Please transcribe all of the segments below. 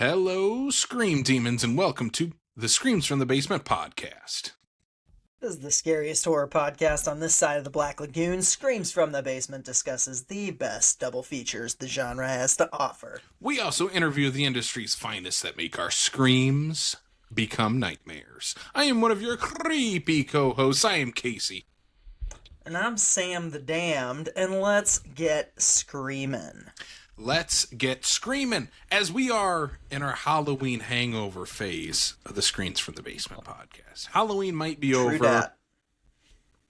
Hello, Scream Demons, and welcome to the Screams from the Basement podcast. This is the scariest horror podcast on this side of the Black Lagoon. Screams from the Basement discusses the best double features the genre has to offer. We also interview the industry's finest that make our screams become nightmares. I am one of your creepy co-hosts. I am Casey. And I'm Sam the Damned, and let's get screamin'. Let's get screaming as we are in our Halloween hangover phase of the Screams from the Basement podcast. Halloween might be True over, that.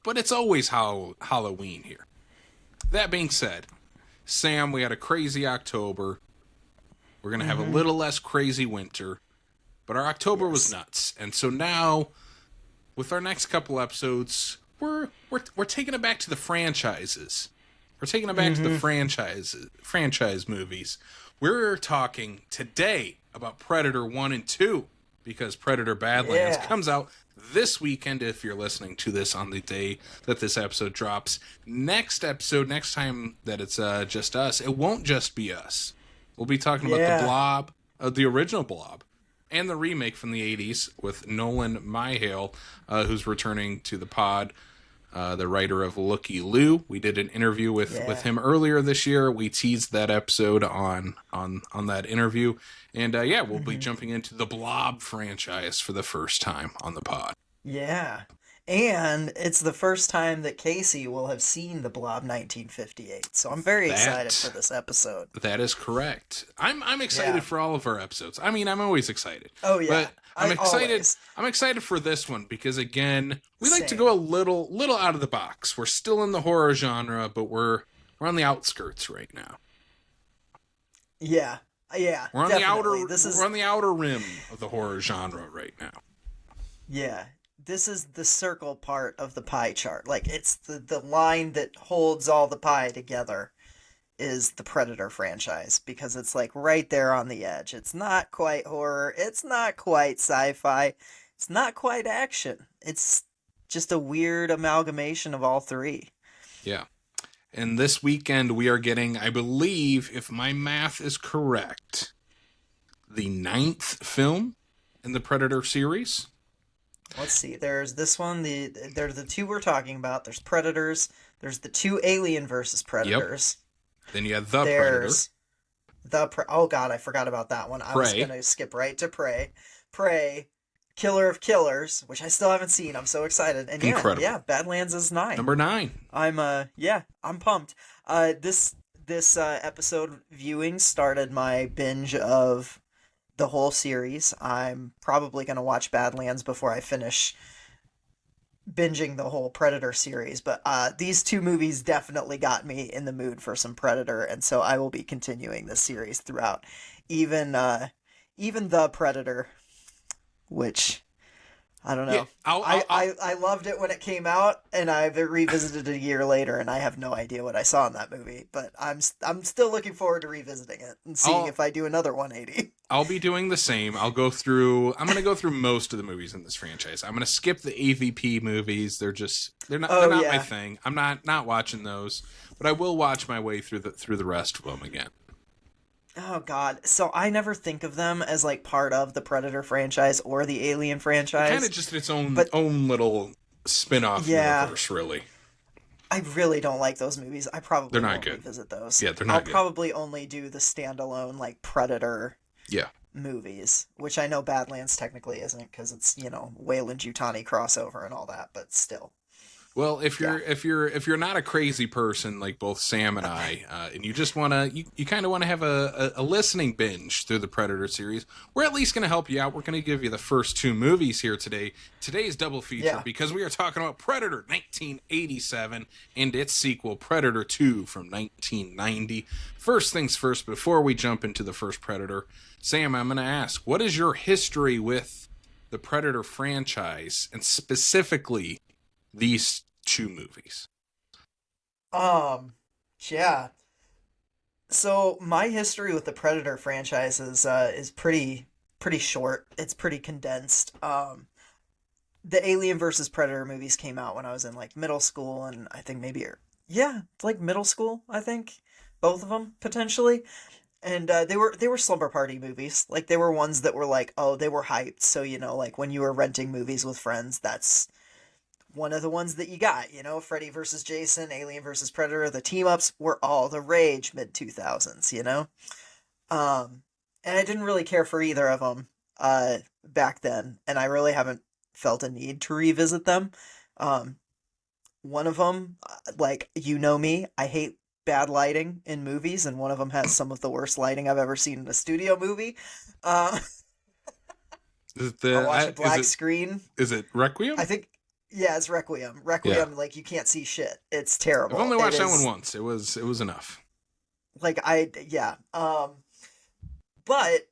but it's always Halloween here. That being said, Sam, we had a crazy October. We're going to have a little less crazy winter, but our October was nuts. And so now, with our next couple episodes, we're taking it back to the franchises. We're taking it back to the franchise movies. We're talking today about Predator 1 and 2 because Predator Badlands comes out this weekend if you're listening to this on the day that this episode drops. Next time that it's just us, it won't just be us. We'll be talking about the Blob, the original Blob, and the remake from the 80s with Nolan Myhale, who's returning to the pod. The writer of Looky Lou. We did an interview with him earlier this year. We teased that episode on that interview. And we'll be jumping into the Blob franchise for the first time on the pod. Yeah. And it's the first time that Casey will have seen the Blob 1958. So I'm very excited for this episode. That is correct. I'm excited for all of our episodes. I mean, I'm always excited. Oh, yeah. But I'm excited. Always. I'm excited for this one because again, we like to go a little out of the box. We're still in the horror genre, but we're on the outskirts right now. Yeah. Yeah. We're on definitely. we're on the outer rim of the horror genre right now. Yeah. This is the circle part of the pie chart. Like, it's the line that holds all the pie together is the Predator franchise, because it's like right there on the edge. It's not quite horror. It's not quite sci-fi. It's not quite action. It's just a weird amalgamation of all three. Yeah. And this weekend we are getting, I believe, if my math is correct, the 9th film in the Predator series. Let's see. There's this one. There's the two we're talking about. There's Predators. There's the two Alien versus Predators. Yep. Then you have the Predator. Oh God, I forgot about that one. I was gonna skip right to Prey. Prey, Killer of Killers, which I still haven't seen. I'm so excited. And incredible. Badlands is 9. Number 9. I'm pumped. This episode viewing started my binge of the whole series. I'm probably going to watch Badlands before I finish binging the whole Predator series, but these two movies definitely got me in the mood for some Predator, and so I will be continuing this series throughout. Even the Predator, which I don't know. Yeah, I loved it when it came out, and I've revisited it a year later, and I have no idea what I saw in that movie. But I'm still looking forward to revisiting it and seeing if I do another 180. I'll be doing the same. I'm going to go through most of the movies in this franchise. I'm going to skip the AVP movies. They're not my thing. I'm not watching those, but I will watch my way through the rest of them again. Oh God! So I never think of them as like part of the Predator franchise or the Alien franchise. Kind of just its own little spin-off universe, really. I really don't like those movies. I probably won't good. revisit those. Yeah, they're not good. I'll probably only do the standalone like Predator movies, which I know Badlands technically isn't because it's Wayland-Yutani crossover and all that, but still. Well, if you're not a crazy person like both Sam and I, and you just you kind of want to have a listening binge through the Predator series, we're at least going to help you out. We're going to give you the first 2 movies here today. Today's double feature because we are talking about Predator 1987 and its sequel Predator 2 from 1990. First things first, before we jump into the first Predator, Sam, I'm going to ask, what is your history with the Predator franchise and specifically these 2 movies? So my history with the Predator franchise is pretty short. It's pretty condensed. The Alien versus Predator movies came out when I was in like middle school, and I think maybe it's like middle school, I think. Both of them potentially. And they were slumber party movies. Like they were ones that were like, oh, they were hyped. So like when you were renting movies with friends, that's one of the ones that you got. Freddy versus Jason, Alien versus Predator, the team ups were all the rage mid 2000s. And I didn't really care for either of them back then, and I really haven't felt a need to revisit them. Um, One of them, like me, I hate bad lighting in movies, and one of them has some of the worst lighting I've ever seen in a studio movie. Uh, Is it I'll watch a black is it screen. is it Requiem? I think, yeah, it's Requiem. Requiem, like you can't see shit. It's terrible. I've only watched It that one is, once. It was enough. like yeah. But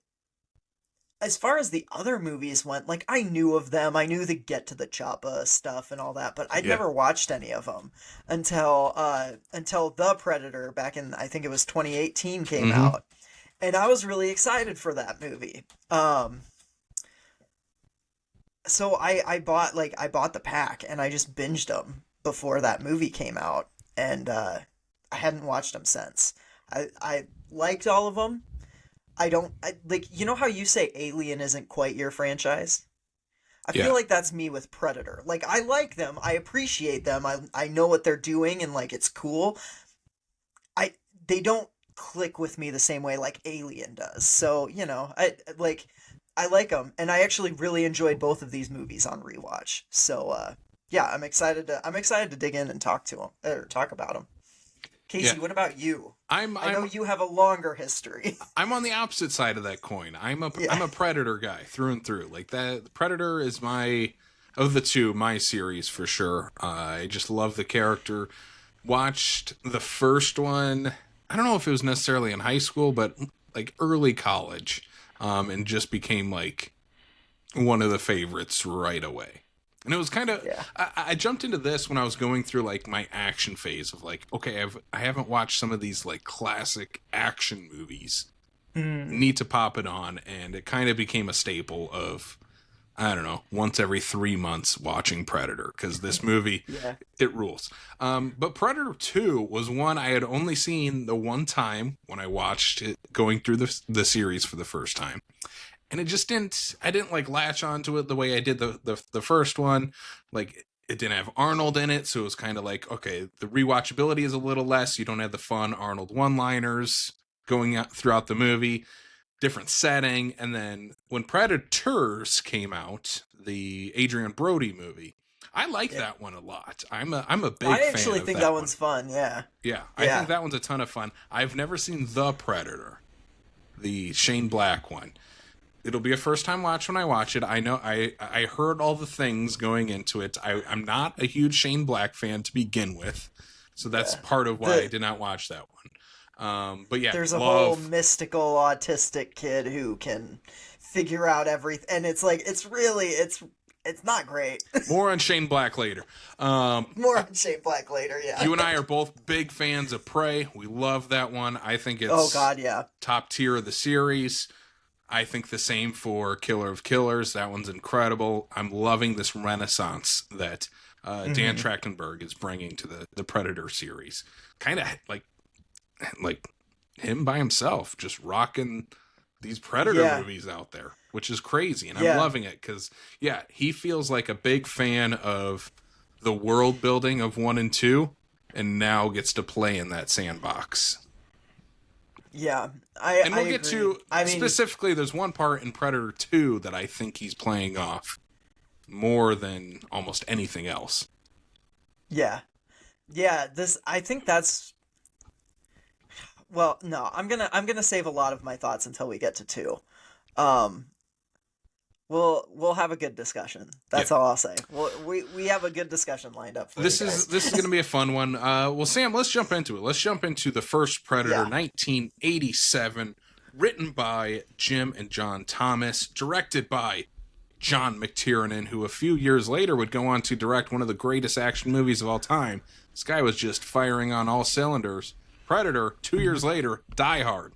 as far as the other movies went, like I knew of them. I knew the Get to the Choppa stuff and all that, but I'd Yeah. never watched any of them until The Predator back in, I think it was 2018, came out, and I was really excited for that movie. So I bought the pack and I just binged them before that movie came out, and I hadn't watched them since. I liked all of them. Like, how you say Alien isn't quite your franchise? I Yeah. feel like that's me with Predator. Like, I like them, I appreciate them, I know what they're doing, and like it's cool. They don't click with me the same way like Alien does. So, I like them, and I actually really enjoyed both of these movies on rewatch. So, yeah, I'm excited to dig in and talk to them or talk about them. Casey, Yeah. what about you? I know I'm you have a longer history. I'm on the opposite side of that coin. I'm Yeah. a Predator guy through and through. Like that, Predator is of the two, my series for sure. I just love the character. Watched the first one. I don't know if it was necessarily in high school, but like early college, and just became like one of the favorites right away. And it was kind of, Yeah. I jumped into this when I was going through like my action phase of like, okay, I haven't watched some of these like classic action movies. Need to pop it on, and it kind of became a staple of, I don't know, once every 3 months watching Predator, because this movie, Yeah. it rules. But Predator 2 was one I had only seen the one time when I watched it going through the series for the first time. And it just I didn't like latch onto it the way I did the first one. Like it didn't have Arnold in it. So it was kind of like, okay, the rewatchability is a little less. You don't have the fun Arnold one-liners going out throughout the movie, different setting. And then when Predators came out, the Adrian Brody movie, I like that one a lot. I'm a big fan I actually of think that that one. one's fun, yeah. Yeah, I think that one's a ton of fun. I've never seen The Predator, the Shane Black one. It'll be a first time watch when I watch it. I know I heard all the things going into it. I'm not a huge Shane Black fan to begin with, so that's part of why I did not watch that one. But yeah, There's a whole mystical autistic kid who can figure out everything, and it's like it's not great. More on Shane Black later. More on Shane Black later, yeah. You and I are both big fans of Prey. We love that one. I think it's top tier of the series. I think the same for Killer of Killers. That one's incredible. I'm loving this renaissance that Dan Trachtenberg is bringing to the Predator series. Kind of like him by himself, just rocking these Predator movies out there, which is crazy. And I'm loving it because, he feels like a big fan of the world building of 1 and 2 and now gets to play in that sandbox. Yeah, and we'll get agree. to specifically. There's one part in Predator 2 that I think he's playing off more than almost anything else. Yeah. I think that's. Well, no, I'm gonna save a lot of my thoughts until we get to 2. We'll have a good discussion. That's all I'll say. We have a good discussion lined up for this you guys. This is going to be a fun one. Well, Sam, let's jump into it. Let's jump into the first Predator, 1987, written by Jim and John Thomas, directed by John McTiernan, who a few years later would go on to direct one of the greatest action movies of all time. This guy was just firing on all cylinders. Predator, 2 years later, Die Hard.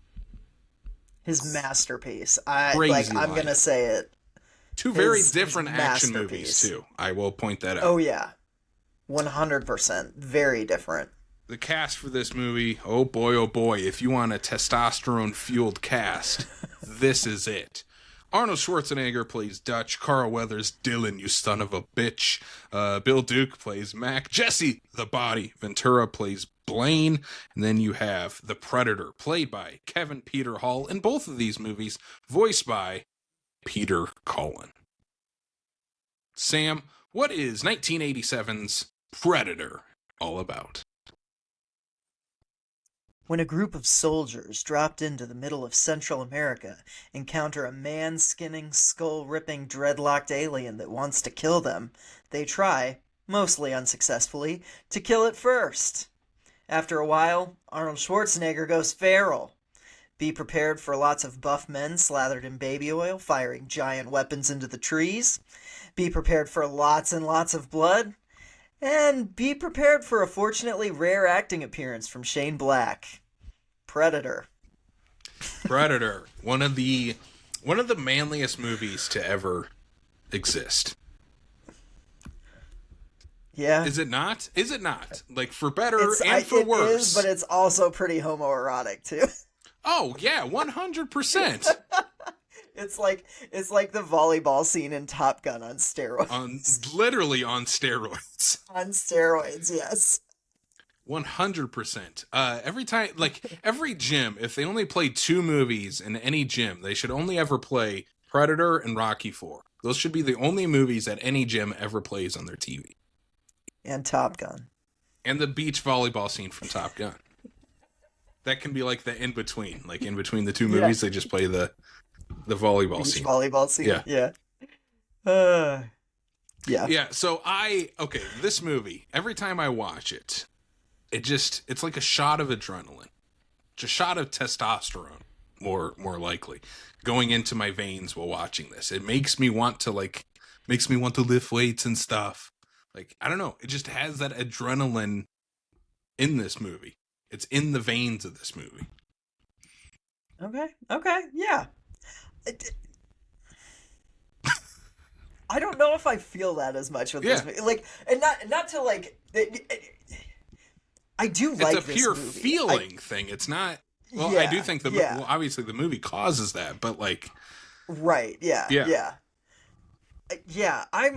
His masterpiece. I'm gonna say it. Two very different action movies, too. I will point that out. Oh, yeah. 100%. Very different. The cast for this movie, oh boy, if you want a testosterone-fueled cast, this is it. Arnold Schwarzenegger plays Dutch. Carl Weathers, Dylan, you son of a bitch. Bill Duke plays Mac. Jesse, the Body. Ventura plays Blaine. And then you have the Predator, played by Kevin Peter Hall. In both of these movies, voiced by Peter Cullen. Sam, what is 1987's Predator all about? When a group of soldiers dropped into the middle of Central America encounter a man-skinning, skull-ripping, dreadlocked alien that wants to kill them, they try, mostly unsuccessfully, to kill it first. After a while, Arnold Schwarzenegger goes feral. Be prepared for lots of buff men slathered in baby oil, firing giant weapons into the trees. Be prepared for lots and lots of blood. And be prepared for a fortunately rare acting appearance from Shane Black. Predator. Predator, one of the manliest movies to ever exist. Yeah. Is it not? Is it not? Like, for better and for worse. It is, but it's also pretty homoerotic too. Oh yeah, 100%. It's like the volleyball scene in Top Gun on steroids. Literally on steroids. On steroids, yes. 100%. Every time, like, every gym, if they only play 2 movies in any gym, they should only ever play Predator and Rocky IV. Those should be the only movies that any gym ever plays on their TV. And Top Gun. And the beach volleyball scene from Top Gun. That can be like the in-between. Like, in between the 2 movies, they just play the volleyball beach scene. Volleyball scene, yeah. Yeah. Yeah, so this movie, every time I watch it, it's like a shot of adrenaline. It's a shot of testosterone, more likely, going into my veins while watching this. It makes me want to lift weights and stuff. Like, I don't know, it just has that adrenaline in this movie. It's in the veins of this movie. Okay, yeah. I don't know if I feel that as much with this movie. Like, and not to like. I do like this movie. It's a pure feeling thing. It's not. Well, I do think well, obviously the movie causes that, but like. Right. Yeah. I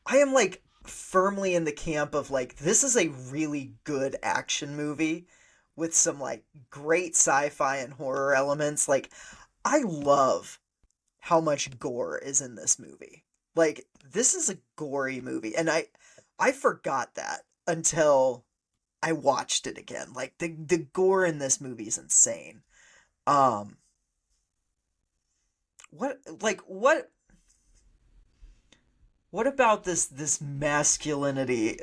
am like firmly in the camp of like, this is a really good action movie with some like great sci-fi and horror elements. Like, I love how much gore is in this movie. Like, this is a gory movie, and I forgot that until I watched it again. Like, the gore in this movie is insane. What about this masculinity,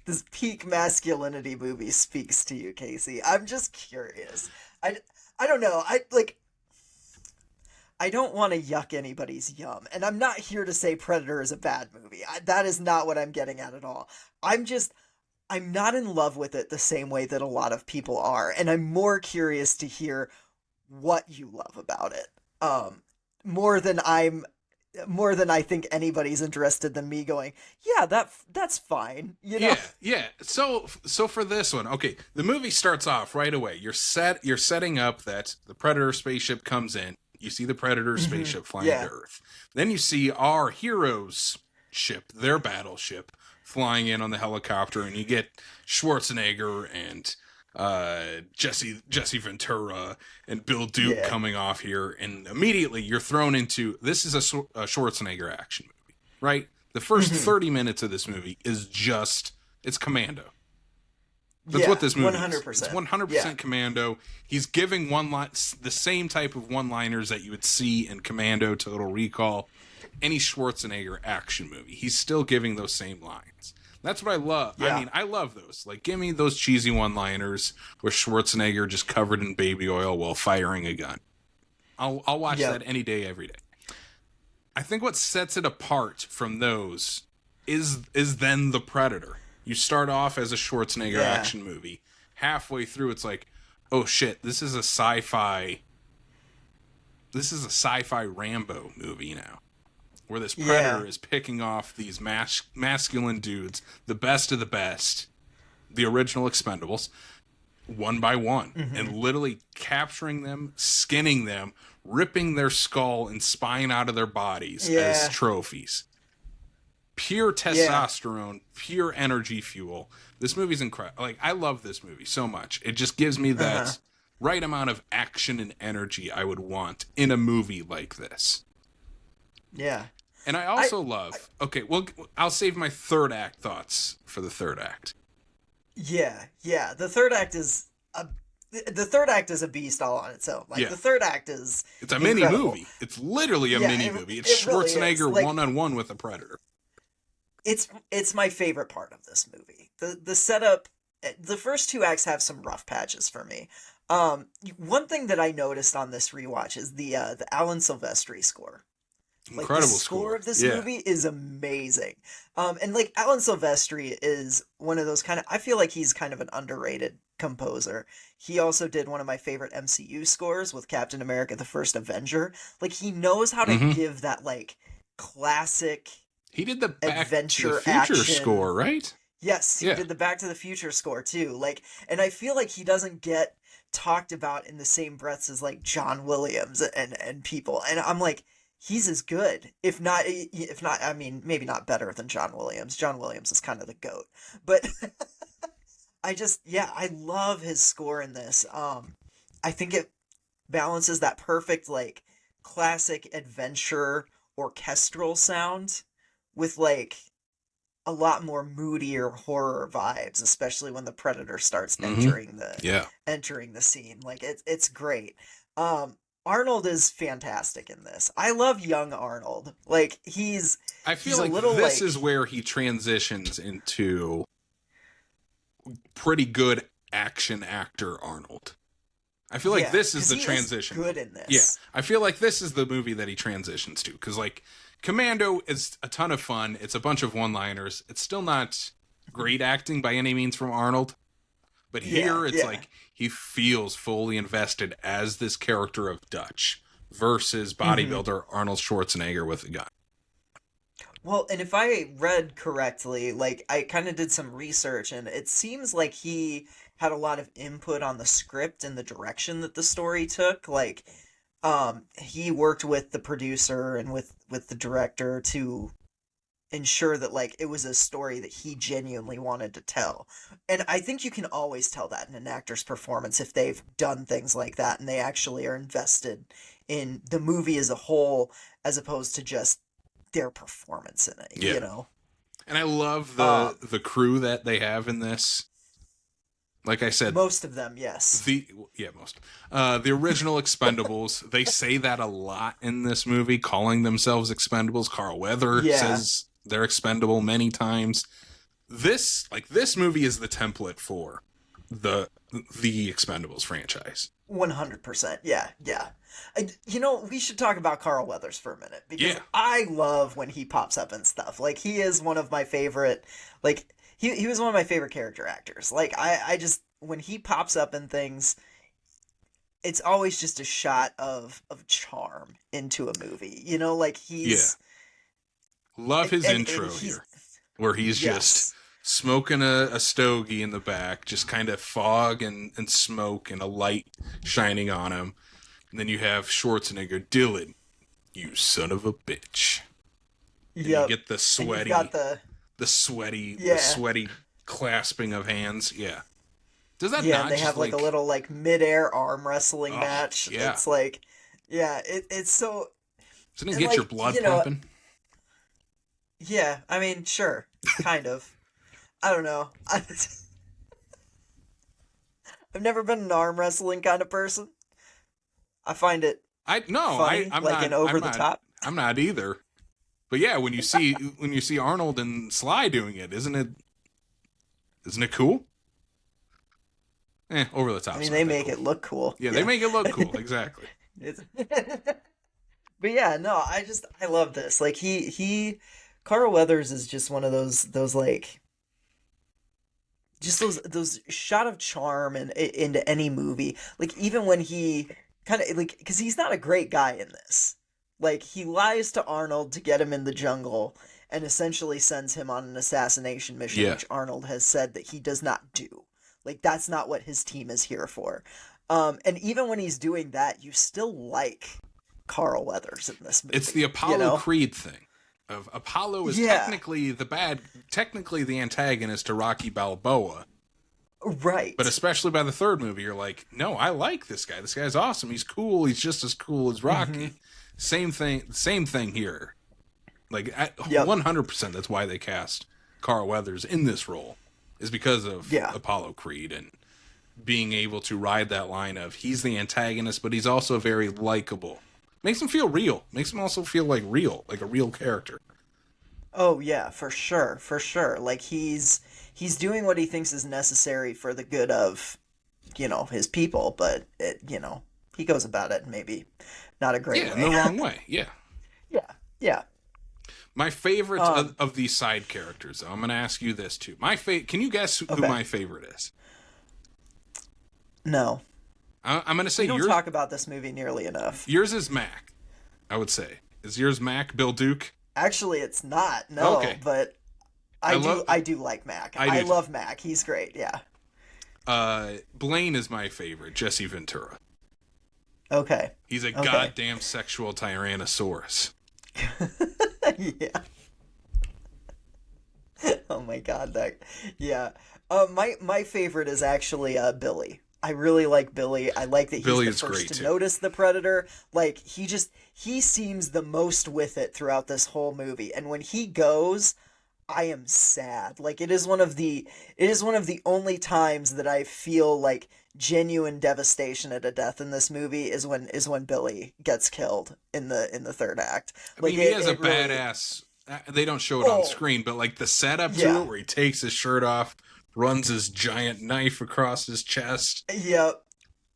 this peak masculinity movie speaks to you, Casey? I'm just curious. I don't know. I don't want to yuck anybody's yum, and I'm not here to say Predator is a bad movie. That is not what I'm getting at all. I'm not in love with it the same way that a lot of people are, and I'm more curious to hear what you love about it. More than I think anybody's interested than me going, yeah, that's fine. You know? Yeah. So for this one, okay, the movie starts off right away. You're setting up that the Predator spaceship comes in. You see the Predator spaceship flying to Earth. Then you see our heroes' ship, their battleship, flying in on the helicopter, and you get Schwarzenegger and Jesse Ventura and Bill Duke coming off here, and immediately you're thrown into, this is a Schwarzenegger action movie, right? The first 30 minutes of this movie is it's Commando. That's what this movie 100%. Is. It's 100% Commando. He's giving the same type of one-liners that you would see in Commando, Total Recall, any Schwarzenegger action movie. He's still giving those same lines. That's what I love. Yeah. I mean, I love those. Like, give me those cheesy one-liners with Schwarzenegger just covered in baby oil while firing a gun. I'll watch that any day, every day. I think what sets it apart from those is then the Predator. You start off as a Schwarzenegger action movie. Halfway through, it's like, oh shit, this is a sci-fi Rambo movie now, where this Predator is picking off these masculine dudes, the best of the best, the original Expendables one by one and literally capturing them, skinning them, ripping their skull and spine out of their bodies as trophies. Pure testosterone, pure energy fuel. This movie's incredible. Like, I love this movie so much. It just gives me that right amount of action and energy I would want in a movie like this. Yeah. And I also love... Okay, well, I'll save my third act thoughts for the third act. Yeah. The third act is a beast all on its own. Like, the third act is It's a incredible. mini movie. It's literally a mini movie. It's really Schwarzenegger is. Like, one-on-one with a Predator. It's my favorite part of this movie. The setup, the first two acts have some rough patches for me. One thing that I noticed on this rewatch is the Alan Silvestri score. Like, Incredible the score of this movie is amazing. And like, Alan Silvestri is one of those I feel like he's kind of an underrated composer. He also did one of my favorite MCU scores with Captain America: The First Avenger. Like, he knows how to give that like classic. He did the Back to the Future action score, right? Yes, he did the Back to the Future score too. Like, and I feel like he doesn't get talked about in the same breaths as like John Williams and people. And I'm like, he's as good, if not, I mean, maybe not better than John Williams. John Williams is kind of the GOAT, but I love his score in this. I think it balances that perfect like classic adventure orchestral sound with like a lot more moodier horror vibes, especially when the Predator starts entering the scene. Like, it's great. Arnold is fantastic in this. I love young Arnold. Like, I feel like this is where he transitions into pretty good action actor Arnold. I feel like this is the transition. Good in this. Yeah, I feel like this is the movie that he transitions to, because like Commando is a ton of fun. It's a bunch of one-liners. It's still not great acting by any means from Arnold, but here it's like he feels fully invested as this character of Dutch versus bodybuilder Arnold Schwarzenegger with a gun. Well, and if I read correctly, like, I kind of did some research, and it seems like he had a lot of input on the script and the direction that the story took. Like, he worked with the producer and with the director to ensure that, like, it was a story that he genuinely wanted to tell. And I think you can always tell that in an actor's performance if they've done things like that and they actually are invested in the movie as a whole, as opposed to just their performance in it, you know? And I love the crew that they have in this. Like I said, most of them, yes. Most. The original Expendables, they say that a lot in this movie, calling themselves Expendables. Carl Weathers says they're expendable many times. This movie is the template for the Expendables franchise. 100%. Yeah. We should talk about Carl Weathers for a minute, because I love when he pops up and stuff. Like, he is one of my favorite, like, he was one of my favorite character actors. Like, I just, when he pops up in things, it's always just a shot of charm into a movie. You know, like, he's... Love his intro here, where he's just smoking a stogie in the back, just kind of fog and smoke and a light shining on him. And then you have Schwarzenegger, Dylan, you son of a bitch. And you get the sweaty, the sweaty clasping of hands. Yeah. Does that not they have like a little like midair arm wrestling match. Yeah. It's like, it's so... Doesn't it get your blood pumping? Yeah, I mean, sure, kind of. I don't know. I've never been an arm wrestling kind of person. I find it funny, I'm like not, an over the top. I'm not either. But yeah, when you see Arnold and Sly doing it, isn't it cool? Over the top. I mean, they make it look cool. Yeah, they make it look cool. Exactly. But yeah, no, I love this. Like, Carl Weathers is just one of those like, just those shot of charm into any movie. Like, even when he kind of, like, because he's not a great guy in this. Like, he lies to Arnold to get him in the jungle, and essentially sends him on an assassination mission, Yeah. which Arnold has said that he does not do. Like, that's not what his team is here for. And even when he's doing that, you still like Carl Weathers in this movie. It's the Apollo Creed thing. Of Apollo is technically the antagonist to Rocky Balboa. Right. But especially by the third movie, you're like, no, I like this guy. This guy's awesome. He's cool. He's just as cool as Rocky. Same thing here. Like, 100% that's why they cast Carl Weathers in this role, is because of Apollo Creed and being able to ride that line of he's the antagonist, but he's also very likable. Makes him feel real. Makes him also feel like real, like a real character. Oh yeah, for sure, for sure. Like he's doing what he thinks is necessary for the good of, his people, but he goes about it maybe not a great way. Yeah, in the wrong way. Yeah. Yeah. My favorite of these side characters, though, I'm going to ask you this too. Can you guess who my favorite is? No. I'm going to say we don't talk about this movie nearly enough. Yours is Mac, I would say. Is yours Mac, Bill Duke? Actually, it's not. No, okay. But I do like Mac. I love Mac. He's great. Yeah. Blaine is my favorite, Jesse Ventura. Okay. He's a goddamn sexual tyrannosaurus. Yeah. Oh my god, yeah. My favorite is actually Billy. I really like Billy. I like that he's the first to notice the Predator. Like, he seems the most with it throughout this whole movie. And when he goes, I am sad. Like, it is one of the only times that I feel like genuine devastation at a death in this movie is when Billy gets killed in the third act. Like, he has a badass. They don't show it on screen, but like the setup to it, where he takes his shirt off, runs his giant knife across his chest. Yep.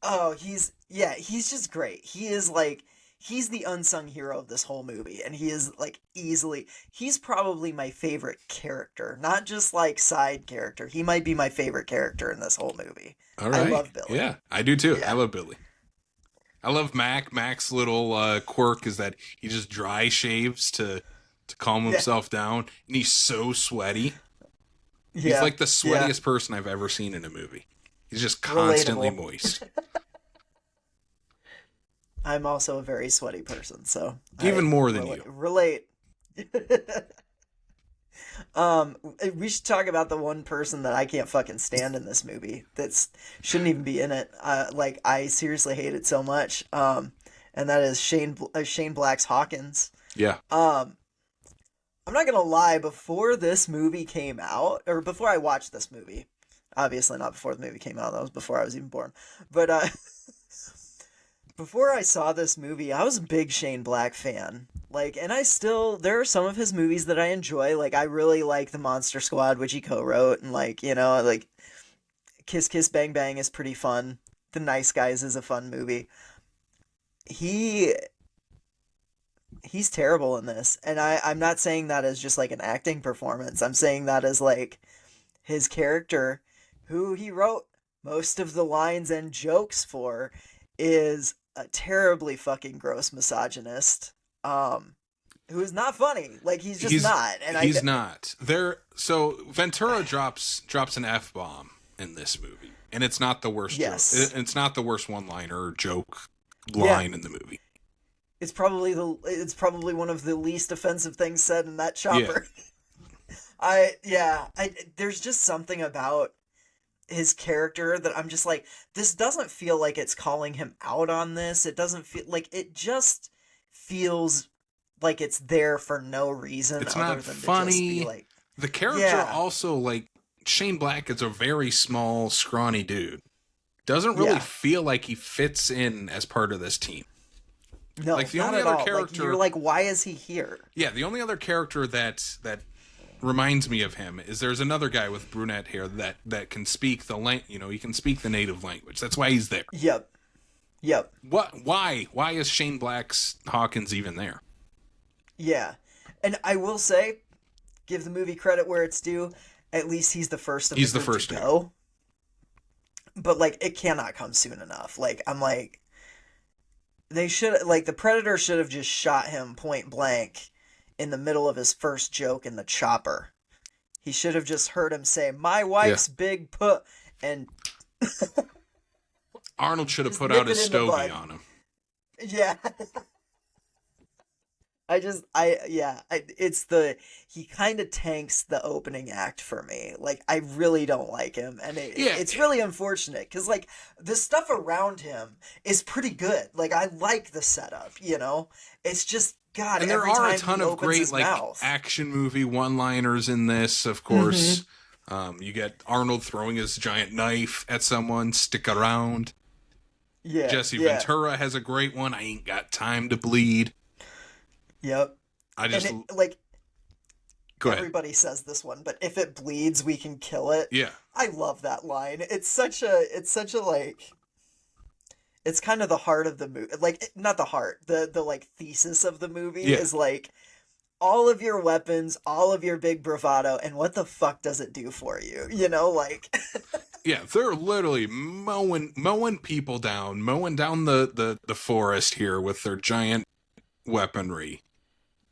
Oh, he's just great. He's the unsung hero of this whole movie, and he is like he's probably my favorite character, not just like side character. He might be my favorite character in this whole movie. All right. I love Billy. Yeah, I do too. Yeah. I love Billy. I love Mac. Mac's little quirk is that he just dry shaves to calm himself down, and he's so sweaty. He's like the sweatiest person I've ever seen in a movie. He's just constantly moist. I'm also a very sweaty person, so even more than you. Relate. We should talk about the one person that I can't fucking stand in this movie. Shouldn't even be in it. Like, I seriously hate it so much. And that is Shane Black's Hawkins. Yeah. I'm not gonna lie. Before this movie came out, or before I watched this movie, obviously not before the movie came out. That was before I was even born. But before I saw this movie, I was a big Shane Black fan. Like, and there are some of his movies that I enjoy. Like, I really like The Monster Squad, which he co-wrote, and like Kiss Kiss Bang Bang is pretty fun. The Nice Guys is a fun movie. He's terrible in this, and I'm not saying that as just like an acting performance. I'm saying that as like his character, who he wrote most of the lines and jokes for, is a terribly fucking gross misogynist, who is not funny. Like, he's not. And he's not. So Ventura drops an F-bomb in this movie, and it's not the worst joke. It's not the worst one-liner or joke line in the movie. It's probably one of the least offensive things said in that chopper. Yeah. There's just something about his character that I'm just like, this doesn't feel like it's calling him out on this. It doesn't feel like, it just feels like it's there for no reason. It's not funny. To just be like, the character also, like, Shane Black is a very small, scrawny dude. Doesn't really feel like he fits in as part of this team. No, like, the only other character, like, you're like, why is he here? Yeah, the only other character that reminds me of him is there's another guy with brunette hair that can speak he can speak the native language. That's why he's there. Yep. Why is Shane Black's Hawkins even there? Yeah. And I will say, give the movie credit where it's due, at least he's the first of the group to go. But like, it cannot come soon enough. Like, I'm like, they should, like, the Predator should have just shot him point blank in the middle of his first joke in the chopper. He should have just heard him say, "My Yeah. wife's big put," and Arnold should have just put nip out his it in the stogie bud. on him. Yeah. He kind of tanks the opening act for me. Like, I really don't like him, and Yeah. it's really unfortunate because like the stuff around him is pretty good. Like, I like the setup, you know. It's just God. And there every are time a ton he of opens great his like mouth. action movie one-liners in this, of course. You get Arnold throwing his giant knife at someone, stick around. Yeah, Jesse yeah, Ventura has a great one, I ain't got time to bleed. yep. I just And like go ahead. everybody says this one, but if it bleeds, we can kill it. Yeah. I love that line. It's such a like, it's kind of the heart of the movie. Like, not the heart, the like thesis of the movie Yeah. is like all of your weapons, all of your big bravado, and what the fuck does it do for you? You know, like Yeah, they're literally mowing people down, mowing down the forest here with their giant weaponry.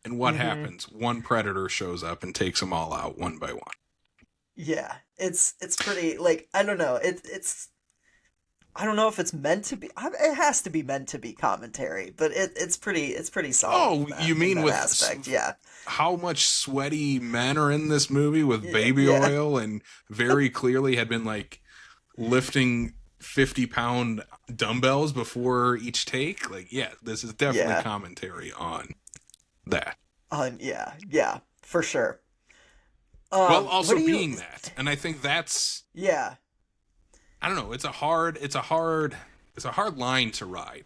And what happens? One predator shows up and takes them all out one by one. yeah, it's pretty like I don't know. It's I don't know if it's meant to be. It has to be meant to be commentary, but it's pretty solid. Oh, you mean in that with aspect? Yeah. how much sweaty men are in this movie with baby Yeah. oil and very clearly had been like lifting 50-pound dumbbells before each take? Like, yeah, this is definitely Yeah. commentary on that. Yeah, for sure. Well, also what do you- being that. And I think that's, Yeah, I don't know, it's a hard line to ride.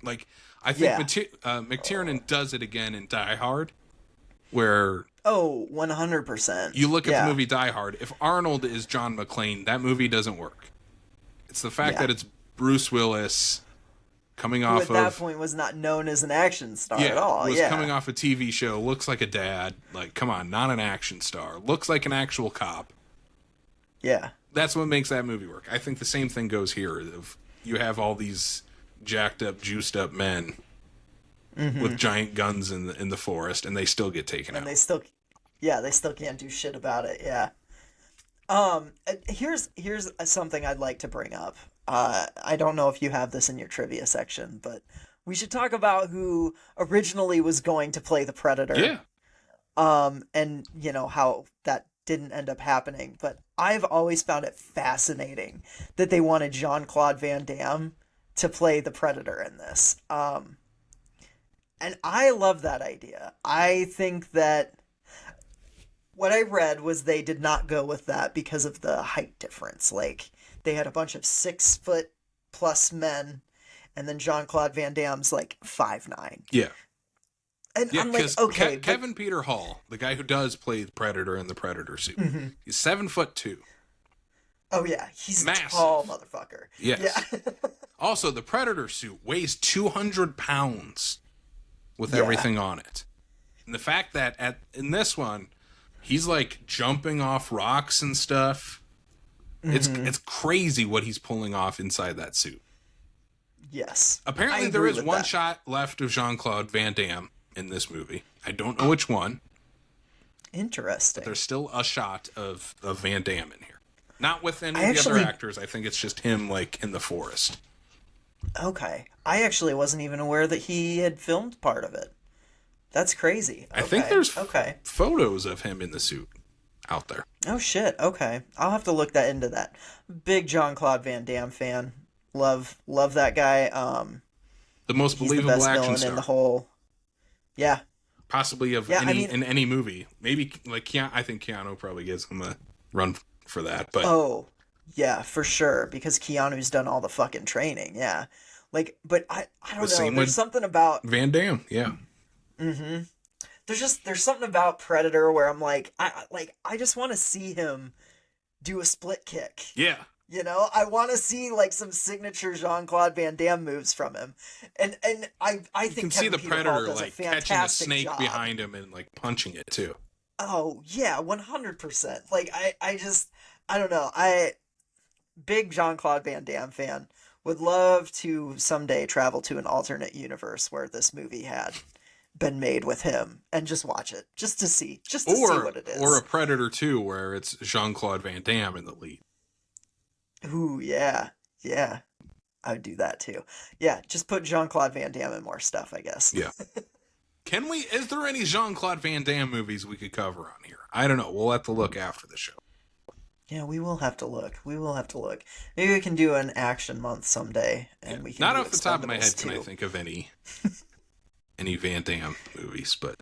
Like, I think Yeah. McTiernan does it again in Die Hard, where 100%. you look at Yeah. the movie Die Hard. If Arnold is John McClane, that movie doesn't work. It's the fact Yeah. that it's Bruce Willis coming Who off at that of point was not known as an action star at all. was Yeah, coming off a TV show, looks like a dad. Like, come on, not an action star. Looks like an actual cop. yeah, That's what makes that movie work. I think the same thing goes here. If you have all these jacked up, juiced up men with giant guns in the forest, and they still get taken and out. they still can't do shit about it. Yeah. Here's something I'd like to bring up. I don't know if you have this in your trivia section, but we should talk about who originally was going to play the Predator. Yeah. And you know how that didn't end up happening, but I've always found it fascinating that they wanted Jean-Claude Van Damme to play the Predator in this. And I love that idea. I think that what I read was they did not go with that because of the height difference. Like, they had a bunch of 6 foot plus men, and then Jean-Claude Van Damme's like 5'9". Yeah. And Yeah, I'm like, because okay, but Kevin Peter Hall, the guy who does play the Predator in the Predator suit, he's 7'2". oh yeah, he's Massive. a tall motherfucker. Yes. Yeah. Also, the Predator suit weighs 200 pounds with Yeah. everything on it. And the fact that in this one, he's like jumping off rocks and stuff. It's crazy what he's pulling off inside that suit. Yes. Apparently, I there agree is with one that. shot left of Jean-Claude Van Damme in this movie. I don't know which one. Interesting. There's still a shot of Van Damme in here. Not with any I of the other actually- actors. I think it's just him, like, in the forest. Okay. I actually wasn't even aware that he had filmed part of it. That's crazy. I think Okay, there's okay. photos of him in the suit out there. Oh shit. Okay. I'll have to look that into that. Big Jean-Claude Van Damme fan. Love that guy. The most He's the believable best action villain star. in the whole. Yeah. Possibly of Yeah, in any movie. Maybe, like, I think Keanu probably gives him a run for that. But Oh, yeah, for sure. Because Keanu's done all the fucking training. Yeah. Like, but I don't know. same There's with- something about Van Damme, yeah. there's something about Predator where I'm like I just want to see him do a split kick. Yeah. You know, I want to see like some signature Jean-Claude Van Damme moves from him, and I You think can see Kevin the Peter Hall Predator, does like, a catching a fantastic snake job. behind him and, like, punching it, too. Oh yeah, 100%. Like I don't know. Big Jean-Claude Van Damme fan. Would love to someday travel to an alternate universe where this movie had been made with him and just watch it just to see what it is. Or a Predator 2 where it's Jean-Claude Van Damme in the lead. Ooh, yeah. Yeah. I would do that too. Yeah, just put Jean-Claude Van Damme in more stuff, I guess. Yeah. Is there any Jean-Claude Van Damme movies we could cover on here? I don't know. We'll have to look after the show. Yeah, we will have to look. Maybe we can do an action month someday, and we can. Not do off the top of my head Expendables can I 2. think of any Van Damme movies, but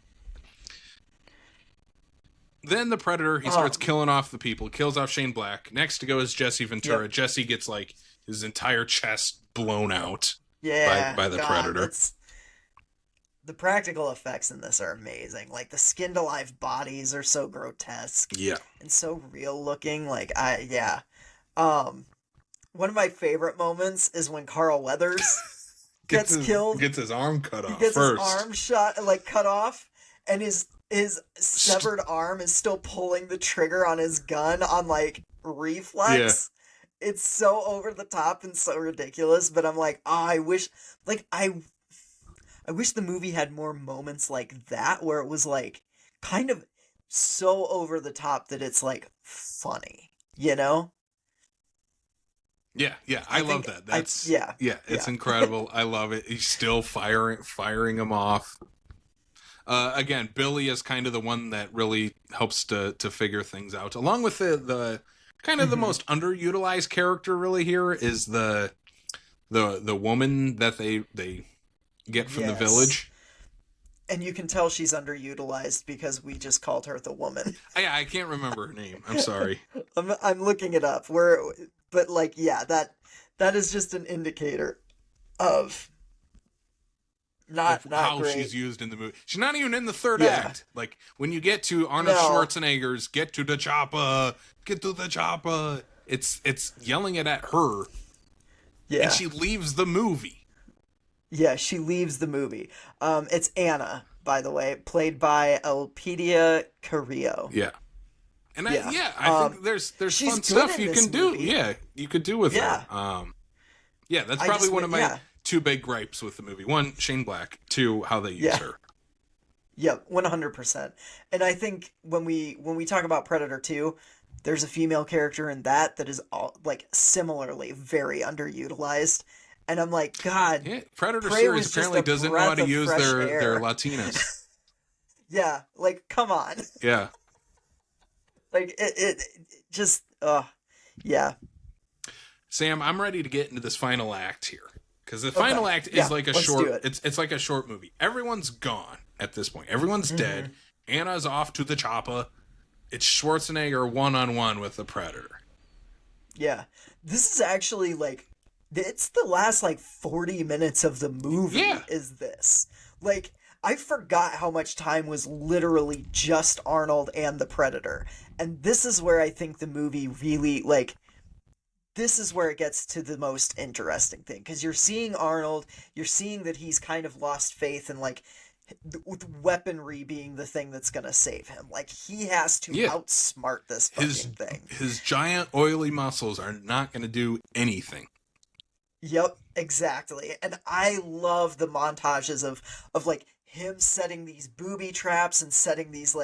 then the Predator, he starts killing off the people, kills off Shane Black. Next to go is Jesse Ventura. Yep. Jesse gets like his entire chest blown out by the God, Predator. The practical effects in this are amazing. Like the skinned alive bodies are so grotesque. Yeah. And so real looking. One of my favorite moments is when Carl Weathers gets killed. Gets his arm cut off. He gets first. his arm shot, like cut off, and his severed arm is still pulling the trigger on his gun on like reflex. Yeah. It's so over the top and so ridiculous, but I'm like, I wish the movie had more moments like that where it was like kind of so over the top that it's like funny, you know? Yeah, I love that. It's incredible. I love it. He's still firing him off. Again, Billy is kind of the one that really helps to figure things out. Along with the kind of the most underutilized character really here is the woman that they get from the village. And you can tell she's underutilized because we just called her the woman. I can't remember her name. I'm sorry. I'm looking it up. But like, yeah, that is just an indicator of not how great. She's used in the movie. She's not even in the third act. Like when you get to Arnold Schwarzenegger's "Get to the chopper," it's yelling it at her. Yeah, and she leaves the movie. Yeah, she leaves the movie. It's Anna, by the way, played by Elpidia Carrillo. Yeah. And I think there's fun stuff you can do. Movie. Yeah, you could do with her. That's probably one of my two big gripes with the movie. One, Shane Black. Two, how they use her. Yep, 100%. And I think when we talk about Predator 2, there's a female character in that is all like similarly very underutilized. And I'm like, God, Predator series apparently doesn't know how to use their Latinas. Yeah, like come on. Yeah. Like it just yeah. Sam, I'm ready to get into this final act here because the final act is like a short. It's like a short movie. Everyone's gone at this point. Everyone's dead. Anna's off to the chopper. It's Schwarzenegger 1-on-1 with the Predator. Yeah, this is actually like it's the last like 40 minutes of the movie. Yeah. Is this like? I forgot how much time was literally just Arnold and the Predator. And this is where I think the movie really, like, this is where it gets to the most interesting thing. Because you're seeing Arnold, you're seeing that he's kind of lost faith in, like, with weaponry being the thing that's going to save him. Like, he has to outsmart this fucking thing. His giant oily muscles are not going to do anything. Yep, exactly. And I love the montages of like, him setting these booby traps and setting these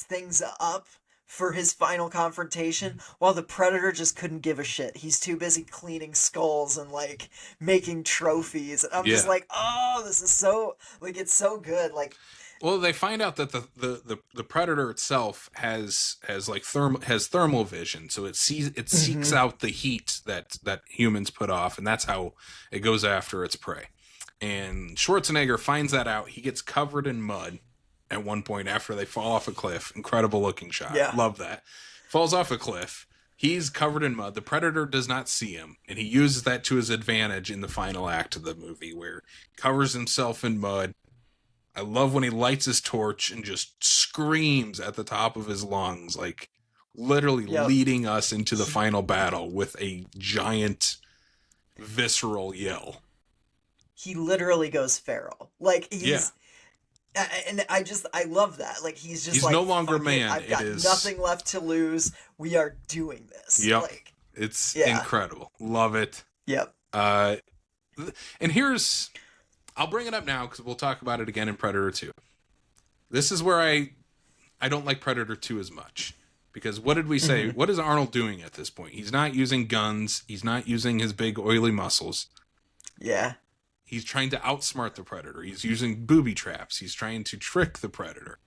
things up for his final confrontation while the Predator just couldn't give a shit. He's too busy cleaning skulls and like making trophies. And I'm just like, oh, this is so like it's so good. Like, well, they find out that the Predator itself has thermal vision, so it seeks out the heat that humans put off, and that's how it goes after its prey. And Schwarzenegger finds that out. He gets covered in mud at one point after they fall off a cliff. Incredible looking shot. Yeah. Love that. Falls off a cliff. He's covered in mud. The Predator does not see him, and he uses that to his advantage in the final act of the movie where he covers himself in mud. I love when he lights his torch and just screams at the top of his lungs, like literally leading us into the final battle with a giant visceral yell. He literally goes feral. Like he's and I love that. Like he's no longer man. I've got nothing left to lose. We are doing this. Yep. Like, it's incredible. Love it. Yep. And here's I'll bring it up now because we'll talk about it again in Predator 2. This is where I don't like Predator 2 as much. Because what did we say? What is Arnold doing at this point? He's not using guns. He's not using his big oily muscles. Yeah. He's trying to outsmart the Predator. He's using booby traps. He's trying to trick the Predator.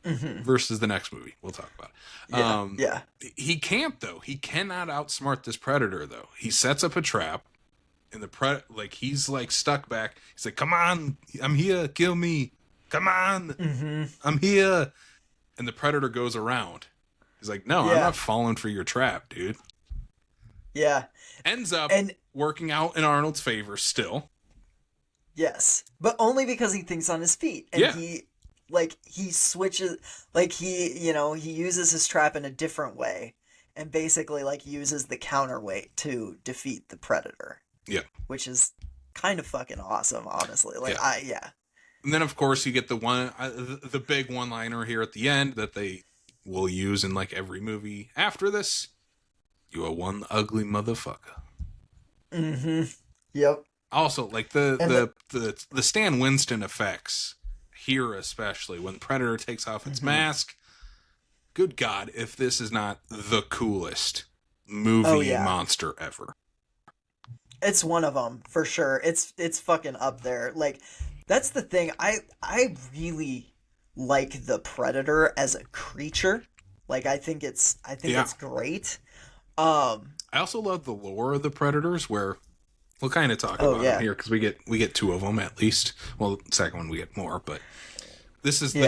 Versus the next movie. We'll talk about it. Yeah. He can't, though. He cannot outsmart this Predator, though. He sets up a trap. And he's stuck back. He's like, come on. I'm here. Kill me. Come on. I'm here. And the Predator goes around. He's like, no, I'm not falling for your trap, dude. Yeah. Ends up working out in Arnold's favor still. Yes. But only because he thinks on his feet. And he switches, he uses his trap in a different way. And basically, uses the counterweight to defeat the Predator. Yeah. Which is kind of fucking awesome, honestly. And then, of course, you get the big one-liner here at the end that they will use in every movie after this. You are one ugly motherfucker. Yep. Also, the Stan Winston effects here, especially when Predator takes off its mask. Good God, if this is not the coolest movie monster ever. It's one of them for sure. It's fucking up there. That's the thing. I really like the Predator as a creature. I think it's great. I also love the lore of the Predators, where we'll kind of talk about them here because we get two of them at least. Well, the second one we get more, but this is the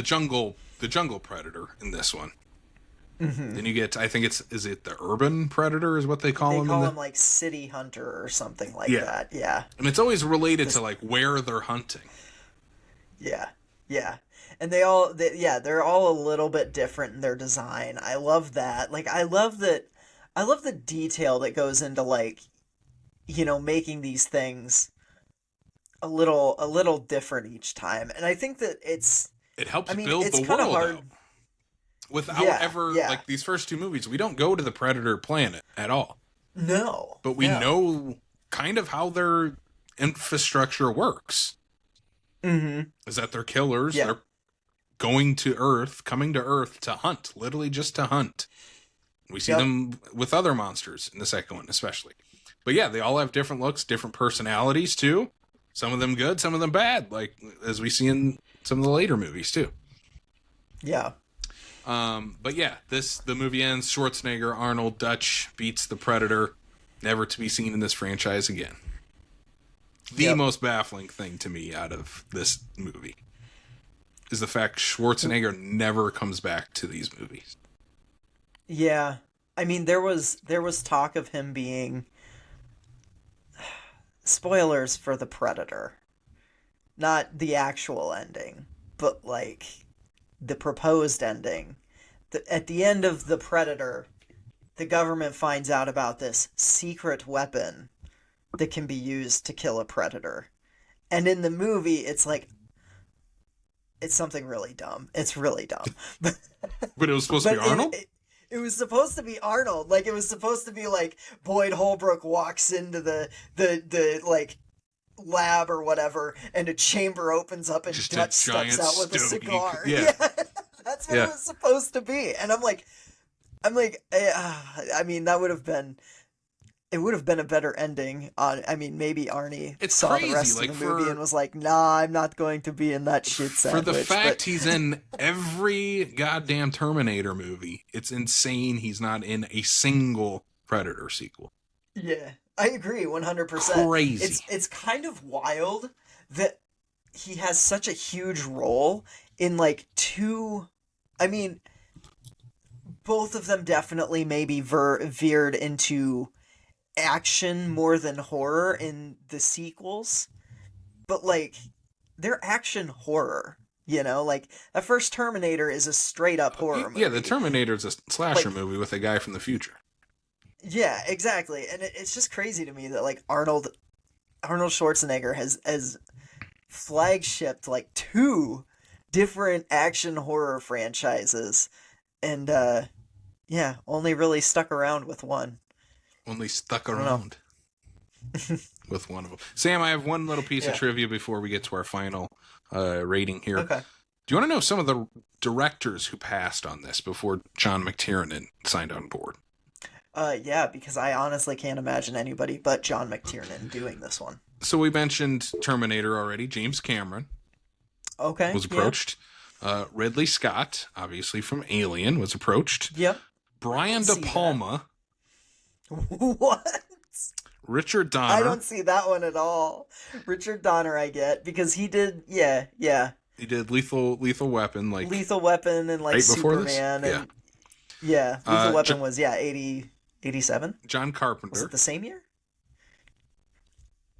jungle Predator in this one. Then you get, I think is it the urban predator is what they call him? They call him City Hunter or something like that. Yeah. And it's always related to where they're hunting. Yeah. Yeah. And they're all a little bit different in their design. I love that. I love the detail that goes into making these things a little different each time. And I think that it helps build the world out. Without these first two movies, we don't go to the Predator planet at all. No. But we know kind of how their infrastructure works. Is that they're killers. Yeah. They're coming to Earth to hunt. Literally just to hunt. We see them with other monsters in the second one, especially. But yeah, they all have different looks, different personalities, too. Some of them good, some of them bad. As we see in some of the later movies, too. Yeah. But yeah, the movie ends. Schwarzenegger, Arnold, Dutch beats the Predator, never to be seen in this franchise again. The most baffling thing to me out of this movie is the fact Schwarzenegger never comes back to these movies. Yeah. I mean, there was talk of him being spoilers for the Predator. Not the actual ending, but the proposed ending. At the end of The Predator, the government finds out about this secret weapon that can be used to kill a predator. And in the movie, it's something really dumb. It's really dumb. But it was supposed to be Arnold? It was supposed to be Arnold. It was supposed to be Boyd Holbrook walks into the lab or whatever, and a chamber opens up and just Dutch steps out with a cigar. Yeah. That's what it was supposed to be. And I mean, that would have been a better ending. Maybe Arnie saw the rest of the movie and was like, nah, I'm not going to be in that shit sandwich. For the fact he's in every goddamn Terminator movie, it's insane he's not in a single Predator sequel. Yeah, I agree 100%. Crazy. It's kind of wild that he has such a huge role in two... I mean, both of them definitely maybe veered into action more than horror in the sequels, but they're action horror, the first Terminator is a straight up horror movie. Yeah, the Terminator is a slasher movie with a guy from the future. Yeah, exactly. And it's just crazy to me that Arnold Schwarzenegger has flagshipped two different action horror franchises, and only really stuck around with one. Only stuck around. with one of them. Sam, I have one little piece of trivia before we get to our final rating here. Okay. Do you want to know some of the directors who passed on this before John McTiernan signed on board? Yeah, because I honestly can't imagine anybody but John McTiernan doing this one. So we mentioned Terminator already. James Cameron was approached. Yeah. Ridley Scott, obviously from Alien, was approached. Yep. Brian De Palma. What? Richard Donner. I don't see that one at all. Richard Donner I get, because he did, yeah. He did Lethal Weapon, like Lethal Weapon and like right Superman and Lethal Weapon was 87. John Carpenter. Was it the same year?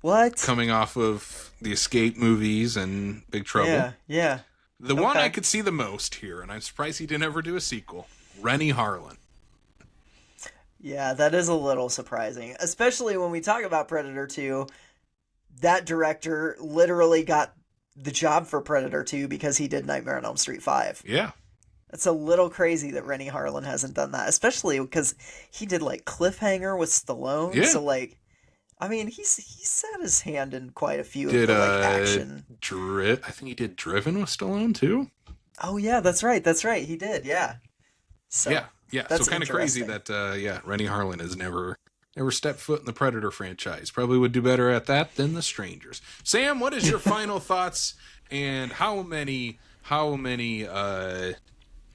What? Coming off of the Escape movies and Big Trouble. Yeah. The one I could see the most here, and I'm surprised he didn't ever do a sequel, Rennie Harlin. Yeah, that is a little surprising, especially when we talk about Predator 2. That director literally got the job for Predator 2 because he did Nightmare on Elm Street 5. Yeah. It's a little crazy that Rennie Harlin hasn't done that, especially because he did like Cliffhanger with Stallone. Yeah. So like, I mean, he's had his hand in quite a few of the like action. I think he did Driven with Stallone too. Oh yeah, that's right. He did. Yeah. So, yeah. So kind of crazy that Rennie Harlin has never stepped foot in the Predator franchise. Probably would do better at that than The Strangers. Sam, what is your final thoughts? And how many? I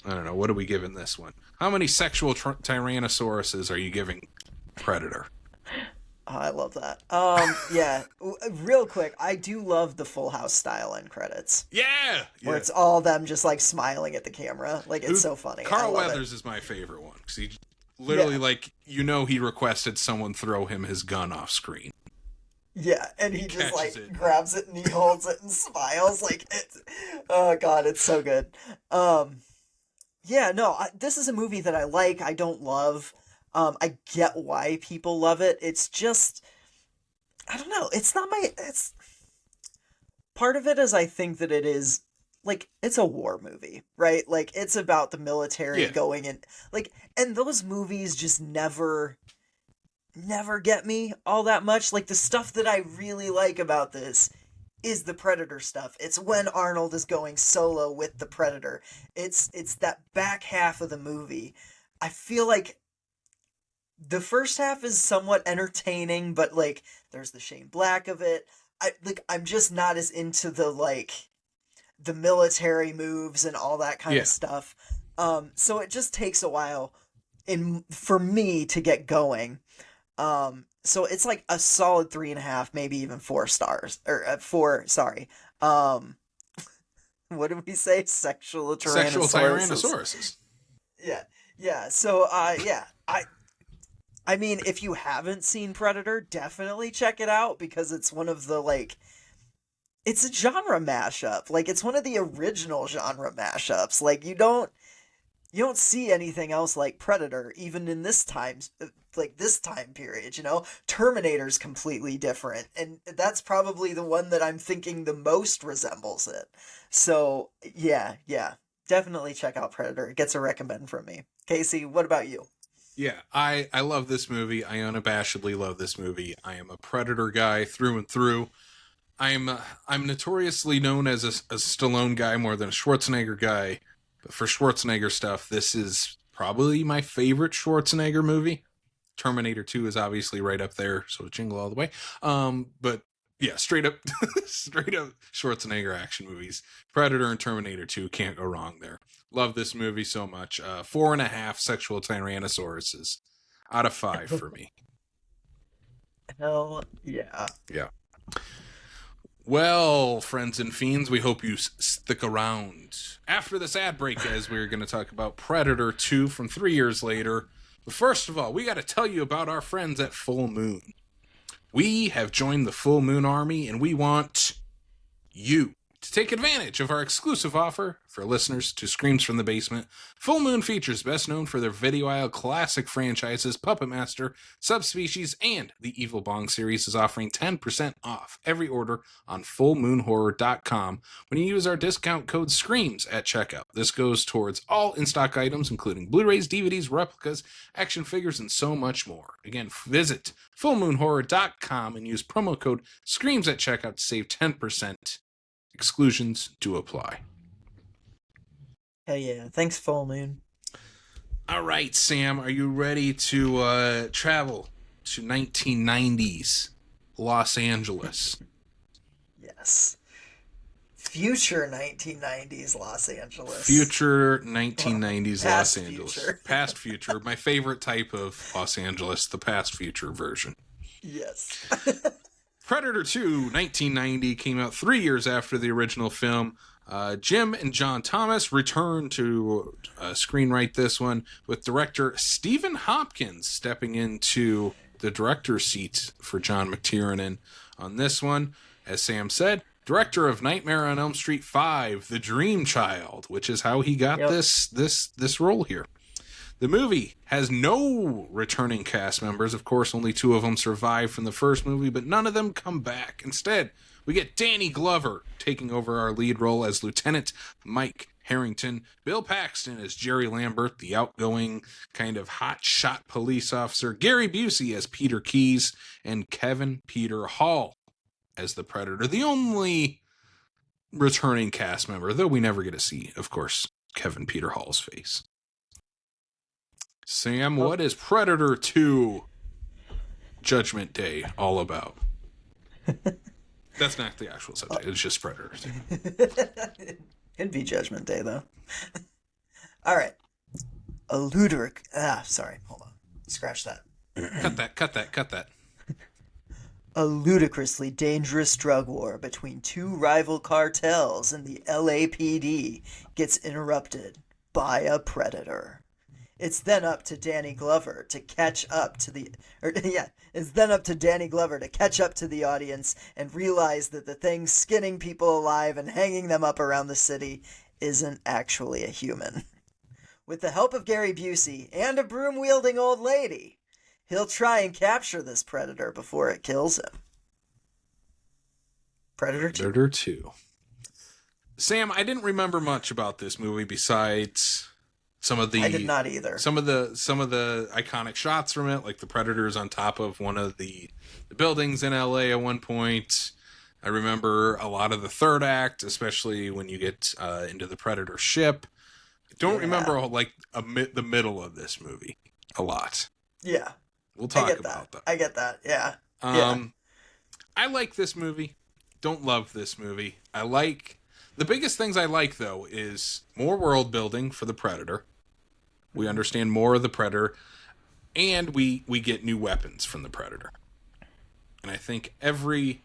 don't know. What are we giving this one? How many sexual tyrannosauruses are you giving Predator? Oh, I love that. Yeah. Real quick, I do love the Full House style end credits. Yeah. Where it's all them just like smiling at the camera. Like, it's so funny. Carl Weathers is my favorite one because he literally he requested someone throw him his gun off screen. Yeah, and he just like grabs it and he holds it and smiles like it's. Oh god, it's so good. Yeah, no, this is a movie that I like. I don't love. I get why people love it. It's just, I don't know. It's not it's part of it is I think that it is like, it's a war movie, right? Like, it's about the military going in, like, and those movies just never get me all that much. Like, the stuff that I really like about this is the Predator stuff. It's when Arnold is going solo with the Predator. It's that back half of the movie. I feel like the first half is somewhat entertaining, but like there's the Shane Black of it. I'm just not as into the military moves and all that kind of stuff. So it just takes a while for me to get going. So it's like a solid 3.5, maybe even 4 stars or 4. Sorry. What did we say? Sexual tyrannosauruses. Yeah. So I mean, if you haven't seen Predator, definitely check it out because it's one of the it's a genre mashup. Like, it's one of the original genre mashups. Like, you don't see anything else like Predator, even in this time period, you know? Terminator's completely different, and that's probably the one that I'm thinking the most resembles it. So, yeah, definitely check out Predator. It gets a recommend from me. Casey, what about you? Yeah, I love this movie. I unabashedly love this movie. I am a Predator guy through and through. I'm notoriously known as a Stallone guy more than a Schwarzenegger guy. But for Schwarzenegger stuff, this is probably my favorite Schwarzenegger movie. Terminator 2 is obviously right up there, so Jingle All the Way. But yeah, straight up Schwarzenegger action movies. Predator and Terminator 2 can't go wrong there. Love this movie so much. 4.5 sexual tyrannosauruses out of 5 for me. Hell yeah. Yeah. Well, friends and fiends, we hope you stick around. After this ad break, guys, we're going to talk about Predator 2 from 3 years later. But first of all, we got to tell you about our friends at Full Moon. We have joined the Full Moon Army, and we want you To take advantage of our exclusive offer for listeners to Screams from the Basement, Full Moon Features, best known for their video aisle classic franchises Puppet Master, Subspecies, and the Evil Bong series, is offering 10% off every order on fullmoonhorror.com when you use our discount code SCREAMS at checkout. This goes towards all in-stock items, including Blu-rays, DVDs, replicas, action figures, and so much more. Again, visit fullmoonhorror.com and use promo code SCREAMS at checkout to save 10%. Exclusions do apply. Hell yeah. Thanks, Full Moon. All right, Sam, are you ready to travel to 1990s Los Angeles? Yes. Future 1990s Los Angeles. Future 1990s Past Los Angeles. future. Past future. My favorite type of Los Angeles, the past future version. Yes. Predator 2, 1990, came out 3 years after the original film. Jim and John Thomas returned to screenwrite this one, with director Stephen Hopkins stepping into the director's seat for John McTiernan on this one. As Sam said, director of Nightmare on Elm Street 5, The Dream Child, which is how he got this role here. The movie has no returning cast members. Of course, only 2 of them survive from the first movie, but none of them come back. Instead, we get Danny Glover taking over our lead role as Lieutenant Mike Harrington, Bill Paxton as Jerry Lambert, the outgoing kind of hot-shot police officer, Gary Busey as Peter Keyes, and Kevin Peter Hall as the Predator. The only returning cast member, though we never get to see, of course, Kevin Peter Hall's face. Sam, what is Predator 2 Judgment Day all about? That's not the actual subject. It's just Predator 2. It'd be Judgment Day, though. All right. A ludicrous... sorry. Hold on. Scratch that. Cut that. A ludicrously dangerous drug war between 2 rival cartels in the LAPD gets interrupted by a predator. It's then up to Danny Glover to catch up to the... it's then up to Danny Glover to catch up to the audience and realize that the thing skinning people alive and hanging them up around the city isn't actually a human. With the help of Gary Busey and a broom-wielding old lady, he'll try and capture this predator before it kills him. Predator 2. Predator 2. Sam, I didn't remember much about this movie besides... I did not either. Some of the iconic shots from it, like the Predator's on top of one of the buildings in LA at one point. I remember a lot of the third act, especially when you get into the Predator ship. I don't remember the middle of this movie a lot. Yeah. We'll talk about that. I get that. Yeah. I like this movie. Don't love this movie. The biggest things I like, though, is more world building for the Predator. We understand more of the Predator, and we get new weapons from the Predator. And I think every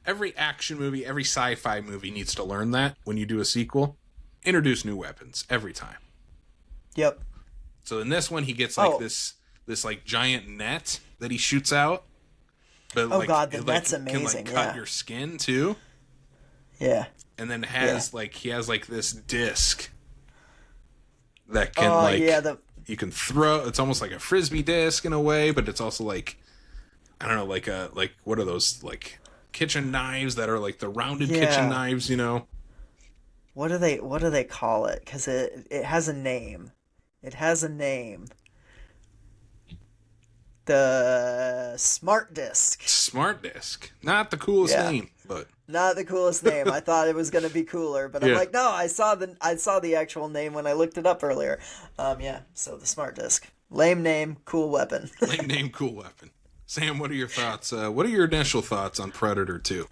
action movie, every sci-fi movie needs to learn that when you do a sequel. Introduce new weapons every time. Yep. So in this one, he gets this like giant net that he shoots out. But the net's amazing. Can cut your skin too. Yeah. And then he has this disc that can you can throw. It's almost like a frisbee disc in a way, but it's also like, I don't know, what are those like kitchen knives that are like the rounded kitchen knives, you know? What do they call it? Because it has a name. It has a name. The Smart Disc. Smart Disc. Not the coolest name, but not the coolest name. I thought it was gonna be cooler, but I'm like, no, I saw the actual name when I looked it up earlier. So the Smart Disc. Lame name, cool weapon. Lame name, cool weapon. Sam, what are your thoughts? What are your initial thoughts on Predator 2?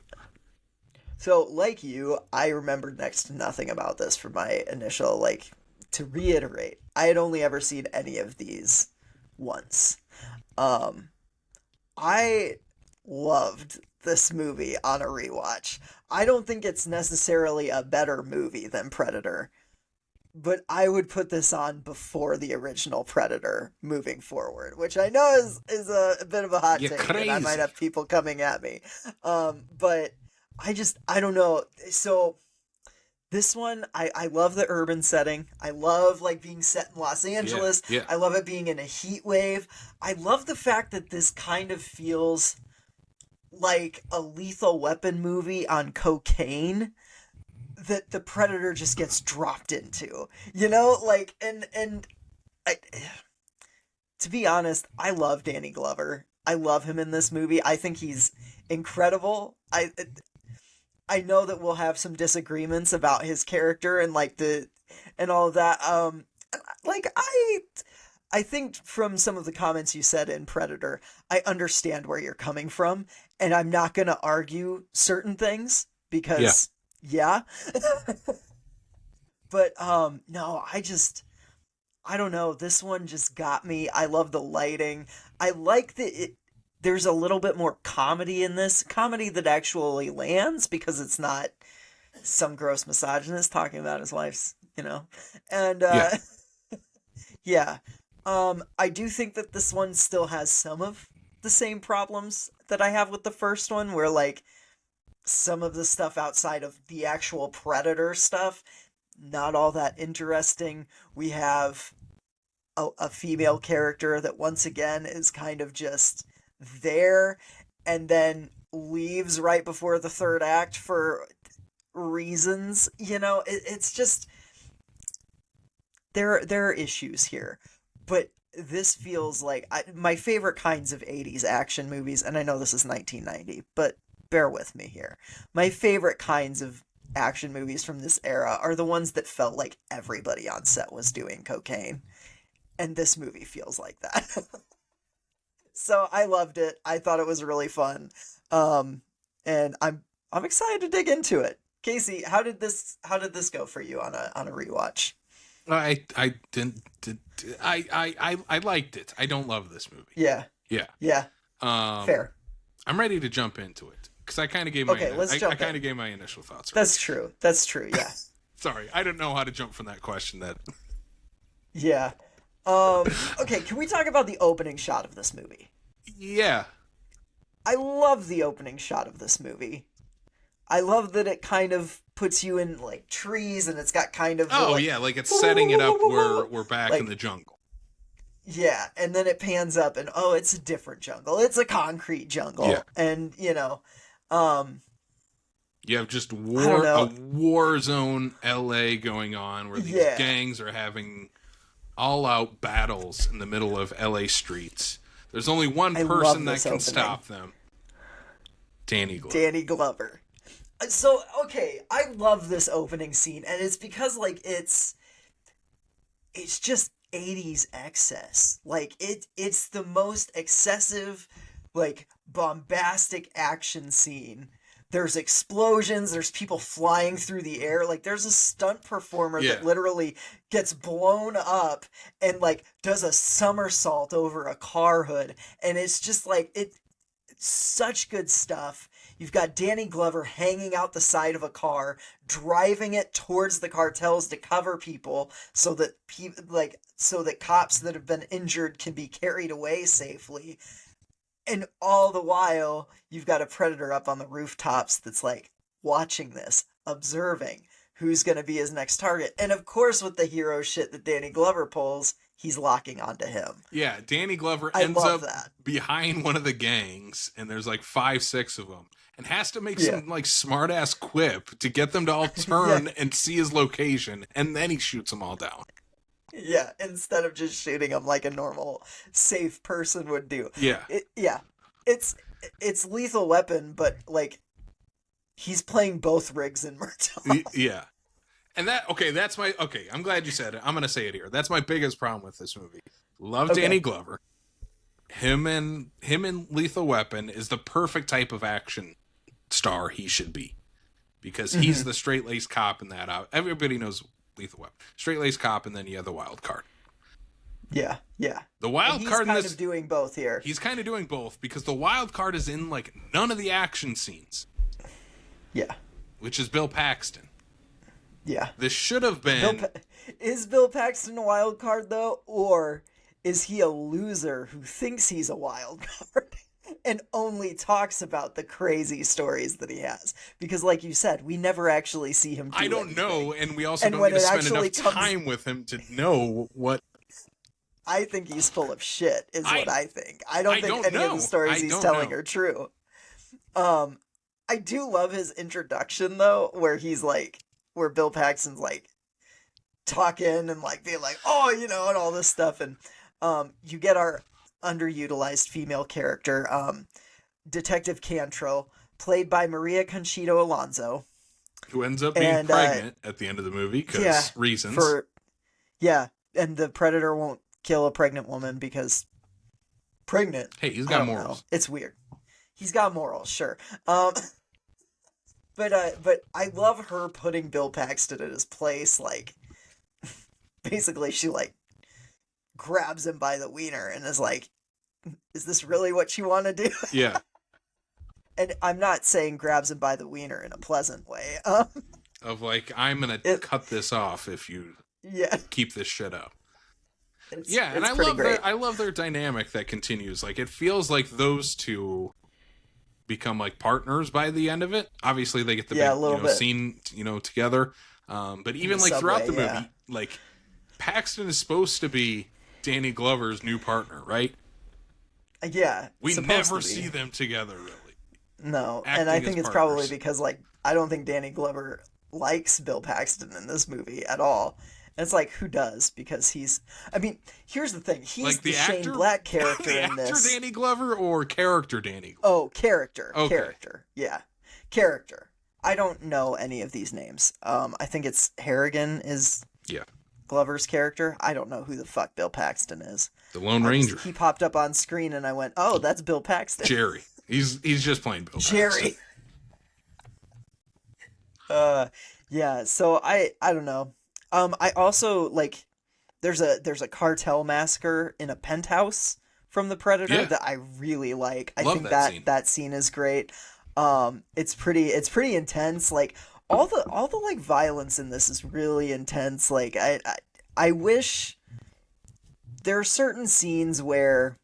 So, like you, I remembered next to nothing about this for my initial, to reiterate, I had only ever seen any of these once. I loved this movie on a rewatch. I don't think it's necessarily a better movie than Predator, but I would put this on before the original Predator moving forward, which I know is a bit of a hot take, and I might have people coming at me. But I don't know. So This one, I love the urban setting. I love like being set in Los Angeles. Yeah. I love it being in a heat wave. I love the fact that this kind of feels like a Lethal Weapon movie on cocaine that the Predator just gets dropped into. You know, like and I, to be honest, I love Danny Glover. I love him in this movie. I think he's incredible. I know that we'll have some disagreements about his character and like the and all of that. Like I think from some of the comments you said in Predator, I understand where you're coming from, and I'm not gonna argue certain things because yeah. But no, I don't know. This one just got me. I love the lighting. I like that there's a little bit more comedy in this. Comedy that actually lands because it's not some gross misogynist talking about his wife's, you know. And yeah. I do think that this one still has some of the same problems that I have with the first one, where like some of the stuff outside of the actual Predator stuff, not all that interesting. We have a female character that once again is kind of just there and then leaves right before the third act for reasons. You know, it's just there are issues here, but this feels like my favorite kinds of 80s action movies, and I know this is 1990, but bear with me here. My favorite kinds of action movies from this era are the ones that felt like everybody on set was doing cocaine. And this movie feels like that. So I loved it. I thought it was really fun. And I'm excited to dig into it. Casey, how did this go for you on a rewatch? I liked it. I don't love this movie. Yeah. Yeah. Fair. I'm ready to jump into it because I kind of gave my I kind of gave my initial thoughts. That's true. That's true. Yeah. Sorry, I didn't know how to jump from that question. Yeah. Okay, can we talk about the opening shot of this movie? Yeah. I love the opening shot of this movie. I love that it kind of puts you in like trees and it's got kind of like it's setting it up where we're back in the jungle. Yeah, and then it pans up and it's a different jungle. It's a concrete jungle. Yeah. And you have just a war zone LA going on where these gangs are having all-out battles in the middle of LA streets. There's only one person that can stop them. Danny Glover. So, okay, I love this opening scene, and it's because, like, it's just 80s excess. Like, it's the most excessive, like, bombastic action scene. There's explosions, there's people flying through the air, like there's a stunt performer that literally gets blown up and like does a somersault over a car hood, and it's just like it's such good stuff. You've got Danny Glover hanging out the side of a car, driving it towards the cartels to cover people so that cops that have been injured can be carried away safely. And all the while, you've got a Predator up on the rooftops that's like watching this, observing who's going to be his next target. And of course, with the hero shit that Danny Glover pulls, he's locking onto him. Yeah, Danny Glover ends up behind one of the gangs, and there's like 5-6 of them, and has to make some like smart ass quip to get them to all turn and see his location, and then he shoots them all down. Yeah, instead of just shooting him like a normal, safe person would do. Yeah. It's Lethal Weapon, but like he's playing both rigs in Murtaugh. Yeah. And I'm glad you said it. I'm going to say it here. That's my biggest problem with this movie. Love Danny Glover. Him and Lethal Weapon is the perfect type of action star he should be. Because he's the straight-laced cop in that. Everybody knows Lethal Weapon. Straight-laced cop, and then you have the wild card. Yeah. The wild card is kind of doing both here. He's kind of doing both because the wild card is in like none of the action scenes. Yeah. Which is Bill Paxton. Yeah. This should have been. Is Bill Paxton a wild card though, or is he a loser who thinks he's a wild card? and only talks about the crazy stories that he has. Because, like you said, we never actually see him do I don't anything. know, and we also And don't when get to it spend actually enough comes, time with him to know what. I think he's full of shit, is what I I think. I don't I think don't any of the know. stories I he's don't telling know. are true. Um, I do love his introduction, though, where he's like, where Bill Paxton's like, talking and like being like, oh, and all this stuff. And you get our underutilized female character, Detective Cantrell, played by Maria Conchita Alonso. Who ends up being And pregnant at the end of the movie yeah, because reasons. yeah, and the predator won't kill a pregnant woman because pregnant. Hey, he's I got don't morals. know. It's weird. He's got morals, sure. But I love her putting Bill Paxton in his place. Like, basically, she like grabs him by the wiener and is like, is this really what you want to do? Yeah. And I'm not saying grabs him by the wiener in a pleasant way. Of like, I'm gonna cut this off if you Yeah, keep this shit up. it's And I pretty love great. I love their dynamic that continues. Like, it feels like those two become like partners by the end of it. Obviously, they get the Yeah, a big little bit. scene together. But even the like throughout the subway, movie, like Paxton is supposed to be Danny Glover's new partner, right? Yeah, We supposed never to be. see them together, really. No, acting and I as think it's partners. probably because like I don't think Danny Glover likes Bill Paxton in this movie at all. And it's like, who does? Because he's. I mean, here's the thing. He's Like the Shane Black character the in actor this. Danny Glover or character Danny Glover? Oh, character. Okay. Character. Yeah. Character. I don't know any of these names. I think it's Harrigan is Yeah. Glover's character. I don't know who the fuck Bill Paxton is. The Lone Ranger. He popped up on screen and I went, oh, that's Bill Paxton. Jerry. He's just playing Bill Jerry. Paxton. Yeah, so I don't know. I also like there's a cartel massacre in a penthouse from the Predator that I really like. I think that scene is great. It's pretty intense. Like all the like violence in this is really intense. Like I wish there are certain scenes where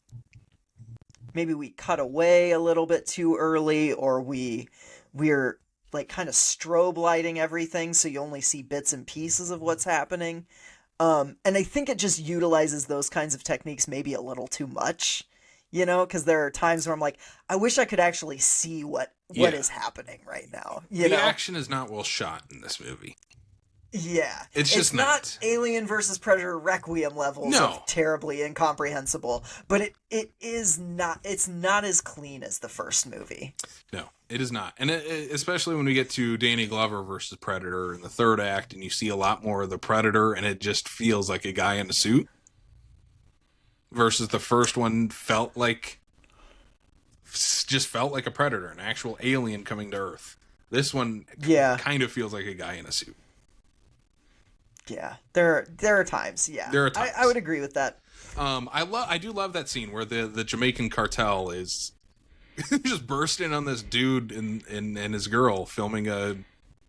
maybe we cut away a little bit too early, or we're like kind of strobe lighting everything so you only see bits and pieces of what's happening. And I think it just utilizes those kinds of techniques maybe a little too much, because there are times where I'm like, I wish I could actually see what is happening right now. The action is not well shot in this movie. Yeah. It's just not Alien versus Predator Requiem levels of terribly incomprehensible, but it's not as clean as the first movie. No, it is not. And especially when we get to Danny Glover versus Predator in the third act and you see a lot more of the Predator and it just feels like a guy in a suit versus the first one felt like a Predator, an actual alien coming to Earth. This one kind of feels like a guy in a suit. Yeah, there are times. Yeah, there are times. I would agree with that. I do love that scene where the Jamaican cartel is just bursting on this dude and his girl filming a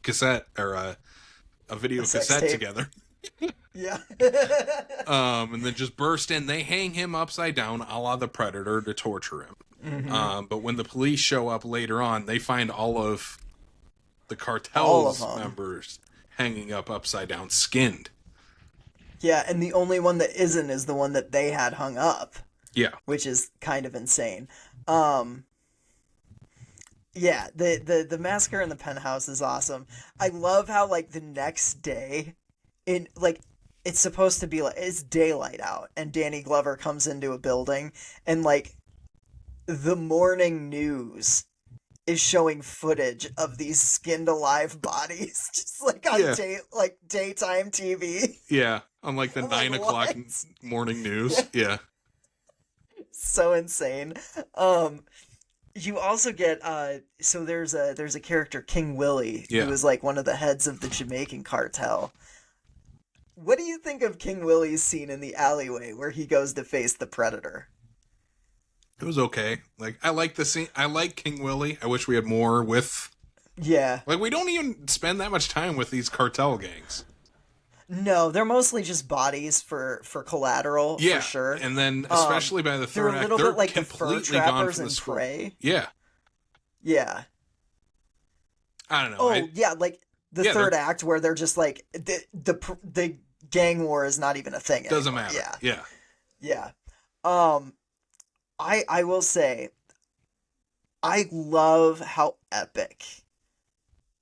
cassette or a video cassette together. Yeah. And then just burst in. They hang him upside down, a la the Predator, to torture him. Mm-hmm. But when the police show up later on, they find all of the cartel's members hanging up upside down, skinned. Yeah, and the only one that isn't is the one that they had hung up. Yeah. Which is kind of insane. Yeah, the massacre in the penthouse is awesome. I love how like the next day it's supposed to be like it's daylight out and Danny Glover comes into a building and like the morning news is showing footage of these skinned alive bodies just like on daytime TV. Yeah, on like the 9 o'clock morning news. Yeah. So insane. You also get so there's a character, King Willie, who is like one of the heads of the Jamaican cartel. What do you think of King Willie's scene in the alleyway where he goes to face the Predator? It was okay. Like, I like the scene. I like King Willie. I wish we had more with. Yeah. Like, we don't even spend that much time with these cartel gangs. No, they're mostly just bodies for collateral, Yeah, for sure. and then especially by the They're third a act, little they're bit like the fur completely gone trappers from the in screen. Prey. Yeah, Yeah. I don't know. Oh, yeah, like the Yeah, they're third act where they're just like the gang war is not even a thing doesn't anymore. matter. Yeah. Yeah, Yeah. Um I will say I love how epic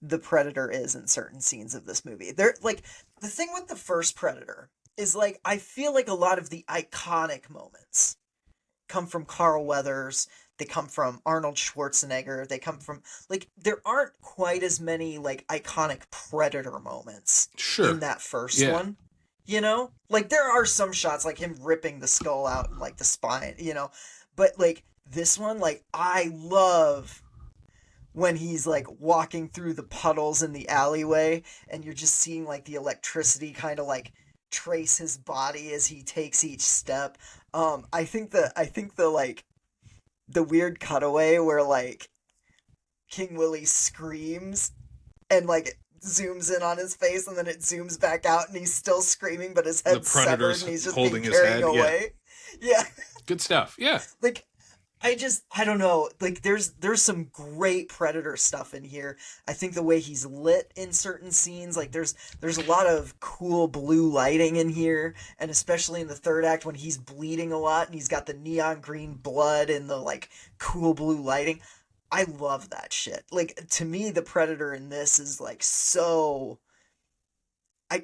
the Predator is in certain scenes of this movie. They're like the thing with the first Predator is like I feel like a lot of the iconic moments come from Carl Weathers. They come from Arnold Schwarzenegger. They come from like there aren't quite as many like iconic Predator moments in sure. that first Yeah, one. You know? Like there are some shots like him ripping the skull out and like the spine, you know. But like this one, like I love when he's like walking through the puddles in the alleyway and you're just seeing like the electricity kind of like trace his body as he takes each step. I think the like the weird cutaway where like King Willie screams and like it zooms in on his face and then it zooms back out and he's still screaming but his the head's severed Predator's and he's just holding being his carried head. Yeah, away. Yeah. good stuff. Yeah, Like I don't know. Like there's some great Predator stuff in here. I think the way he's lit in certain scenes, like there's a lot of cool blue lighting in here, and especially in the third act when he's bleeding a lot and he's got the neon green blood and the like cool blue lighting. I love that shit. Like to me the Predator in this is like so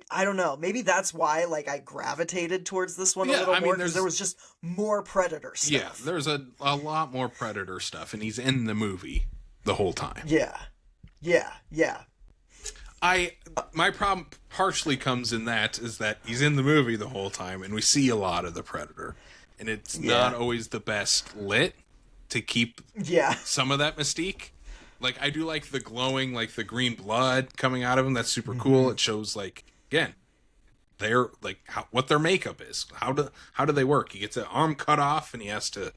I don't know. Maybe that's why like I gravitated towards this one a yeah. little I more mean, because there was just more Predator stuff. yeah, there's a lot more Predator stuff, and he's in the movie the whole time. Yeah. Yeah. Yeah. My problem partially comes in that is that he's in the movie the whole time, and we see a lot of the Predator, and it's not always the best lit to keep Yeah. some of that mystique. Like I do like the glowing, like the green blood coming out of him. That's super cool. It shows like again, they're like what their makeup is. How do they work? He gets an arm cut off, and he has to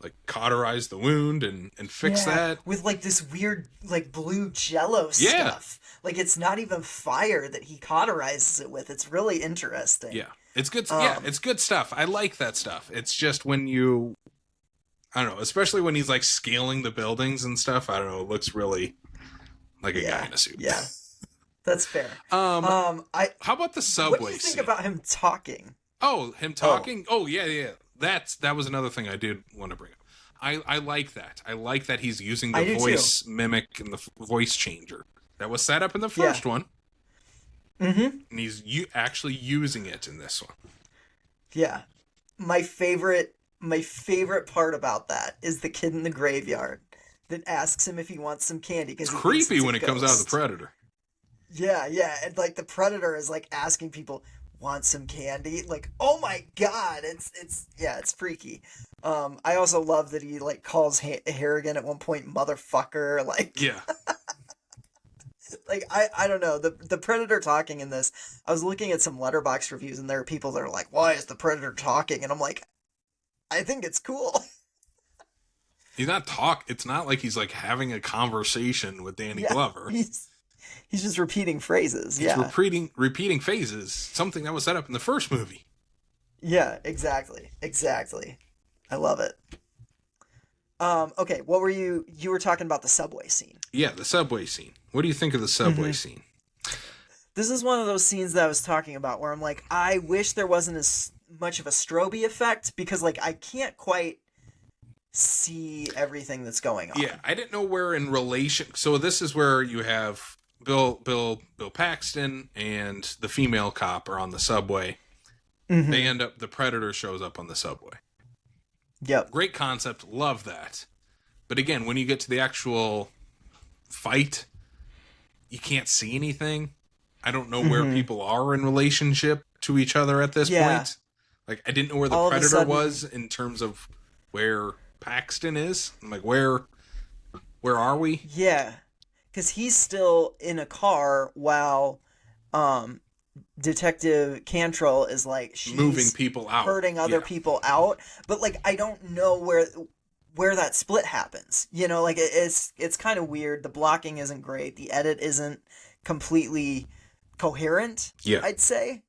like cauterize the wound and fix that with like this weird like blue jello stuff. Like it's not even fire that he cauterizes it with. It's really interesting. Yeah, it's good. Yeah, it's good stuff. I like that stuff. It's just when you, I don't know, especially when he's like scaling the buildings and stuff. I don't know. It looks really like a guy in a suit. Yeah, that's fair. How about the subway What do you think scene? about him talking? Oh, him talking? Oh, yeah. That was another thing I did want to bring up. I like that. I like that he's using the voice mimic and the voice changer. That was set up in the first one. Mm-hmm. And he's actually using it in this one. Yeah. My favorite part about that is the kid in the graveyard that asks him if he wants some candy. It's creepy when it comes out of the Predator. Yeah, and like the Predator is like asking people, want some candy? Like, oh my god, it's freaky. I also love that he like calls Harrigan at one point motherfucker. Like, yeah. Like I don't know, the Predator talking in this. I was looking at some Letterboxd reviews and there are people that are like, why is the Predator talking? And I'm like, I think it's cool. He's not it's not like he's like having a conversation with Danny Glover. He's just repeating phrases. He's repeating phases, something that was set up in the first movie. Yeah, exactly. I love it. Okay, what were you were talking about the subway scene. Yeah, the subway scene. What do you think of the subway scene? This is one of those scenes that I was talking about where I'm like, I wish there wasn't as much of a strobe effect because like I can't quite see everything that's going on. Yeah, I didn't know where in relation. So this is where you have Bill Paxton and the female cop are on the subway. Mm-hmm. They end up, the Predator shows up on the subway. Yep. Great concept, love that. But again, when you get to the actual fight, you can't see anything. I don't know where people are in relationship to each other at this point. Like, I didn't know where the Predator was in terms of where Paxton is. I'm like, where are we? Yeah, because he's still in a car while Detective Cantrell is like, she's moving people out, hurting other people out. But like, I don't know where that split happens. You know, like it's kind of weird. The blocking isn't great. The edit isn't completely coherent, Yeah. I'd say.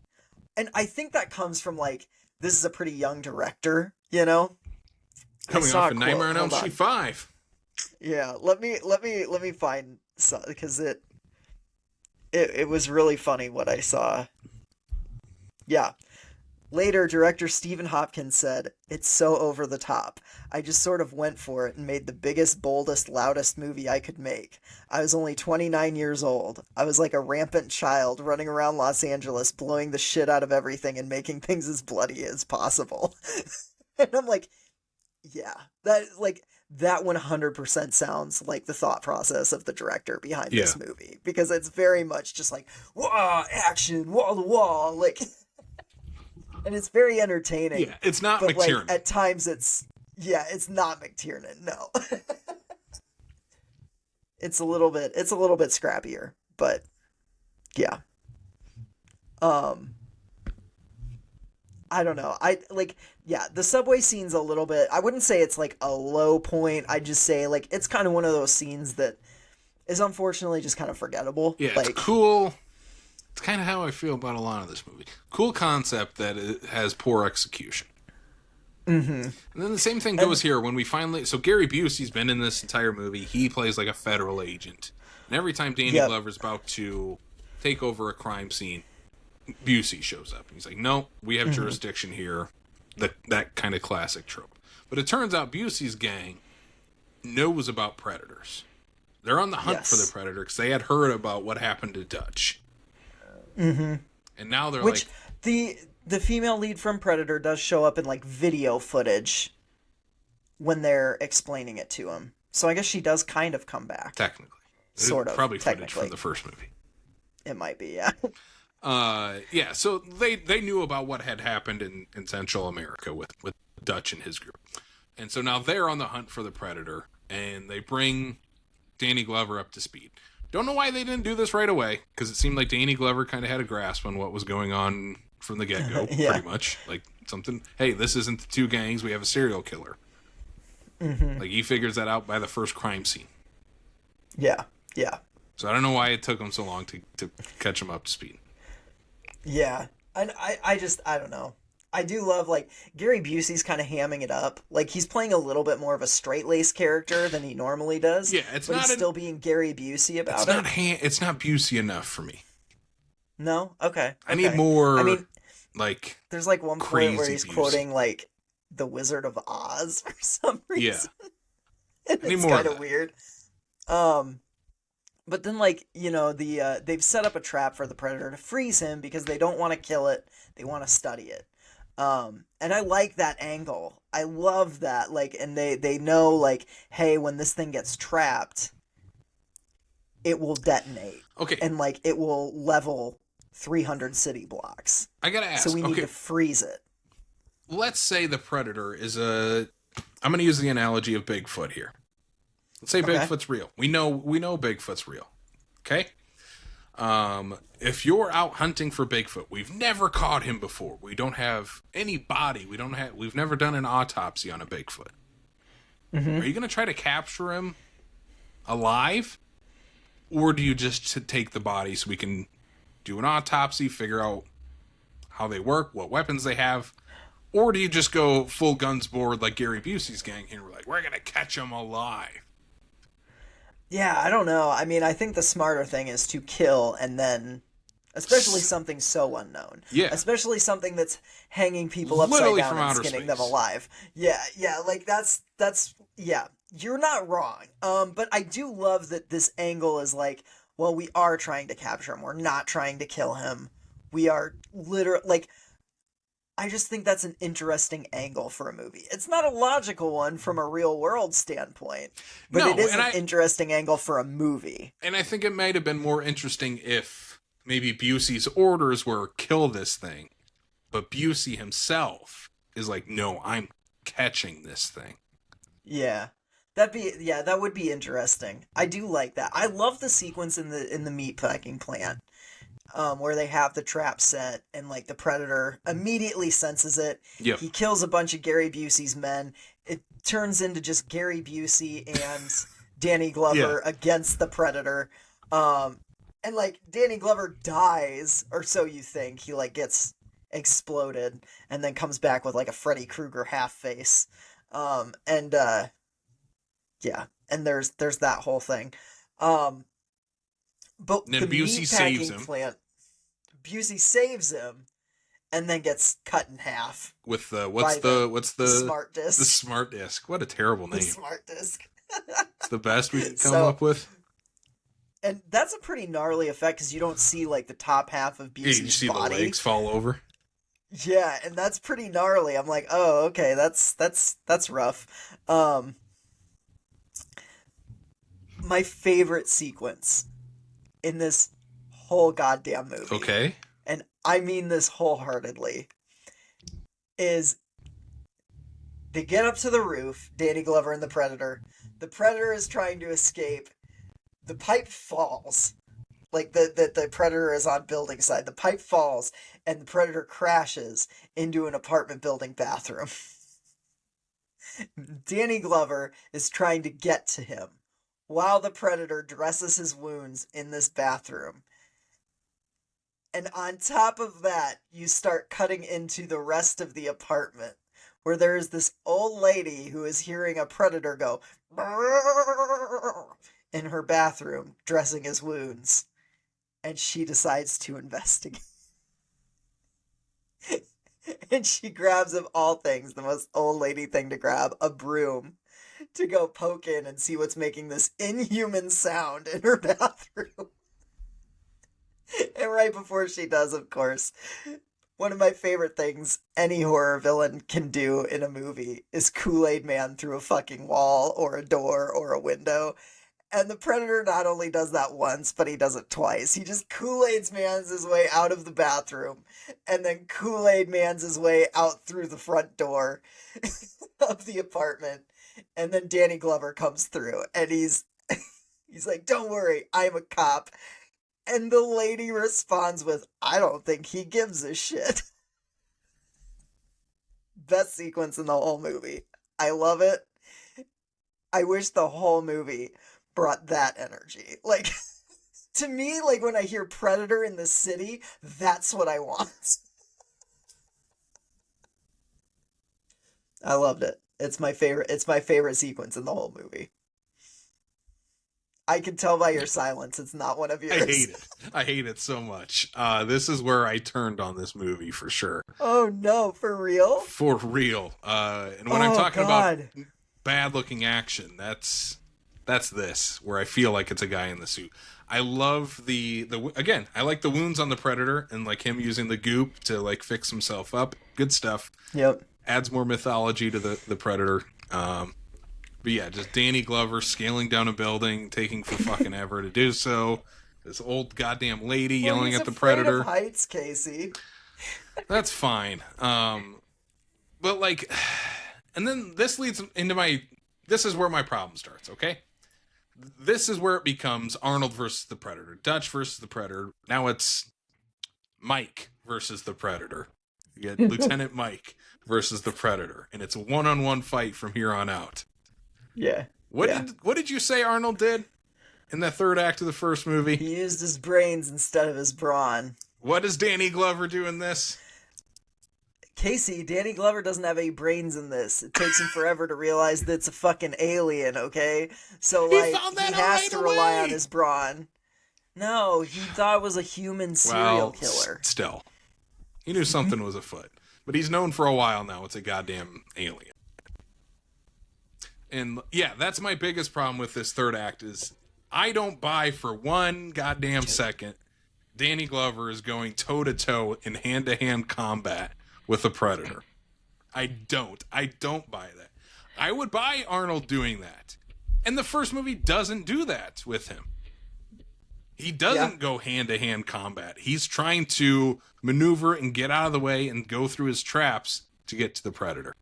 And I think that comes from, like, this is a pretty young director, you know? Coming off of Nightmare on Elm Street 5. Yeah, let me find some, because it was really funny what I saw. Yeah. Later, director Stephen Hopkins said, "It's so over the top. I just sort of went for it and made the biggest, boldest, loudest movie I could make. I was only 29 years old. I was like a rampant child running around Los Angeles, blowing the shit out of everything and making things as bloody as possible." And I'm like, yeah, that 100% sounds like the thought process of the director behind this movie, because it's very much just like, whoa, action, wall to wall, like, and it's very entertaining. Yeah, it's not but McTiernan. Like, at times it's not McTiernan. No, it's a little bit scrappier, but yeah. I don't know. The subway scene's a little bit, I wouldn't say it's like a low point. I'd just say, like, it's kind of one of those scenes that is unfortunately just kind of forgettable. Yeah, like, it's cool. It's kind of how I feel about a lot of this movie. Cool concept that it has poor execution. Mm-hmm. And then the same thing goes here when we finally... So Gary Busey's been in this entire movie. He plays like a federal agent. And every time Danny Glover's about to take over a crime scene, Busey shows up. He's like, no, we have jurisdiction here. That kind of classic trope. But it turns out Busey's gang knows about predators. They're on the hunt for the predator because they had heard about what happened to Dutch. Mm-hmm. And now they're the female lead from Predator does show up in, like, video footage when they're explaining it to him. So I guess she does kind of come back. Technically. Sort of. Probably footage from the first movie. It might be, yeah. So they knew about what had happened in Central America with Dutch and his group. And so now they're on the hunt for the predator, and they bring Danny Glover up to speed. Don't know why they didn't do this right away, because it seemed like Danny Glover kind of had a grasp on what was going on from the get-go, pretty much. Like, something, hey, this isn't the two gangs, we have a serial killer. Mm-hmm. Like, he figures that out by the first crime scene. Yeah. So I don't know why it took him so long to catch him up to speed. Yeah. And I don't know. I do love, like, Gary Busey's kind of hamming it up. Like, he's playing a little bit more of a straight-laced character than he normally does. Yeah, but he's still being Gary Busey about it. It's not Busey enough for me. No? Okay. I need more, like, there's, like, one point where he's Busey. quoting, like, The Wizard of Oz for some reason. Yeah. It's kind of weird. But then, like, you know, they've set up a trap for the predator to freeze him because they don't want to kill it. They want to study it. And I like that angle. I love that. Like, and they know, like, hey, when this thing gets trapped, it will detonate. Okay. And, like, it will level 300 city blocks. I gotta ask. So we need to freeze it. Let's say the predator is I'm going to use the analogy of Bigfoot here. Let's say Bigfoot's real. We know Bigfoot's real. Okay? If you're out hunting for Bigfoot, we've never caught him before. We don't have any body. We've never done an autopsy on a Bigfoot. Mm-hmm. Are you going to try to capture him alive? Or do you just take the body so we can do an autopsy, figure out how they work, what weapons they have? Or do you just go full guns board like Gary Busey's gang here? We're like, we're going to catch him alive. Yeah, I don't know. I mean, I think the smarter thing is to kill and then, especially something so unknown. Yeah. Especially something that's hanging people upside Literally down from and outer skinning space. them alive. Yeah, like that's yeah. You're not wrong. But I do love that this angle is like, well, we are trying to capture him. We're not trying to kill him. We are literally, like, I just think that's an interesting angle for a movie. It's not a logical one from a real world standpoint, but it is an interesting angle for a movie. And I think it might have been more interesting if maybe Busey's orders were kill this thing, but Busey himself is like, no, I'm catching this thing. Yeah. That would be interesting. I do like that. I love the sequence in the meatpacking plant. Where they have the trap set and, like, the predator immediately senses it. Yep. He kills a bunch of Gary Busey's men. It turns into just Gary Busey and Danny Glover against the predator. And And, like, Danny Glover dies, or so you think. He, like, gets exploded and then comes back with, like, a Freddy Krueger half face. Yeah, and there's that whole thing. But And then the Busey saves meatpacking him plant, Busey saves him and then gets cut in half with the by the smart the disc. smart disc. What a terrible The name. smart disc. It's the best we could come up with. And that's a pretty gnarly effect because you don't see like the top half of Yeah, you Busey's see body. the legs fall over. Yeah, and that's pretty gnarly. I'm like, oh, okay, that's rough. My favorite sequence in this whole goddamn movie, Okay. and I mean this wholeheartedly, is they get up to the roof, Danny Glover and the Predator. The Predator is trying to escape. The pipe falls. Like, the Predator is on building side. The pipe falls, and the Predator crashes into an apartment building bathroom. Danny Glover is trying to get to him while the Predator dresses his wounds in this bathroom. And on top of that, you start cutting into the rest of the apartment, where there is this old lady who is hearing a Predator go in her bathroom, dressing his wounds. And she decides to investigate. And she grabs, of all things, the most old lady thing to grab, a broom, to go poke in and see what's making this inhuman sound in her bathroom. And right before she does, of course, one of my favorite things any horror villain can do in a movie is Kool-Aid Man through a fucking wall or a door or a window. And the Predator not only does that once, but he does it twice. He just Kool-Aid Mans his way out of the bathroom, and then Kool-Aid Mans his way out through the front door of the apartment. And then Danny Glover comes through, and he's like, "Don't worry, I'm a cop." And the lady responds with, "I don't think he gives a shit." Best sequence in the whole movie. I love it. I wish the whole movie brought that energy. Like, to me, like, when I hear Predator in the city, that's what I want. I loved it. It's my favorite sequence in the whole movie. I can tell by your silence it's not one of yours. I hate it. I hate it so much. This is where I turned on this movie for sure. Oh no, for real? For real. And when I'm talking about bad looking action, that's this, where I feel like it's a guy in the suit. I love again, I like the wounds on the Predator and like him using the goop to like fix himself up. Good stuff. Yep. Adds more mythology to the Predator. But yeah, just Danny Glover scaling down a building, taking for fucking ever to do so. This old goddamn lady yelling at the Predator. Of heights, Casey. That's fine. But like, and then this leads into this is where my problem starts, okay? This is where it becomes Arnold versus the Predator, Dutch versus the Predator. Now it's Mike versus the Predator. You get Lieutenant Mike versus the Predator, and it's a one-on-one fight from here on out. Yeah. What did you say Arnold did in the third act of the first movie? He used his brains instead of his brawn. What does Danny Glover do in this? Casey, Danny Glover doesn't have any brains in this. It takes him forever to realize that it's a fucking alien, okay? So, like, he has to rely on his brawn. No, he thought it was a human serial killer. Still. He knew something was afoot. But he's known for a while now it's a goddamn alien. And, yeah, that's my biggest problem with this third act is I don't buy for one goddamn second Danny Glover is going toe-to-toe in hand-to-hand combat with a Predator. I don't buy that. I would buy Arnold doing that. And the first movie doesn't do that with him. He doesn't go hand-to-hand combat. He's trying to maneuver and get out of the way and go through his traps to get to the Predator.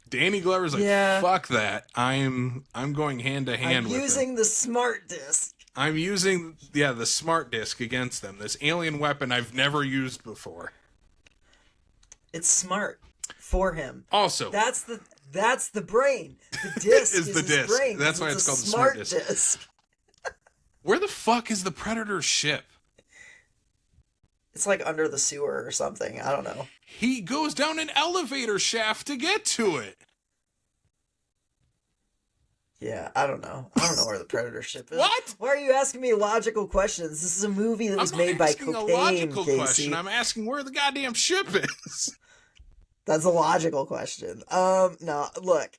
Danny Glover's like, fuck that. I'm going hand-to-hand with him. I'm using the smart disc. I'm using, the smart disc against them. This alien weapon I've never used before. It's smart for him. Also, that's the brain. The disc is the his disc. brain. That's why it's called the smart disc. Where the fuck is the Predator's ship? It's like under the sewer or something. I don't know. He goes down an elevator shaft to get to it. Yeah, I don't know. I don't know where the Predator ship is. What? Why are you asking me logical questions? This is a movie that was made by I'm not asking cocaine, a logical Casey. question. I'm asking where the goddamn ship is. That's a logical question. No, look.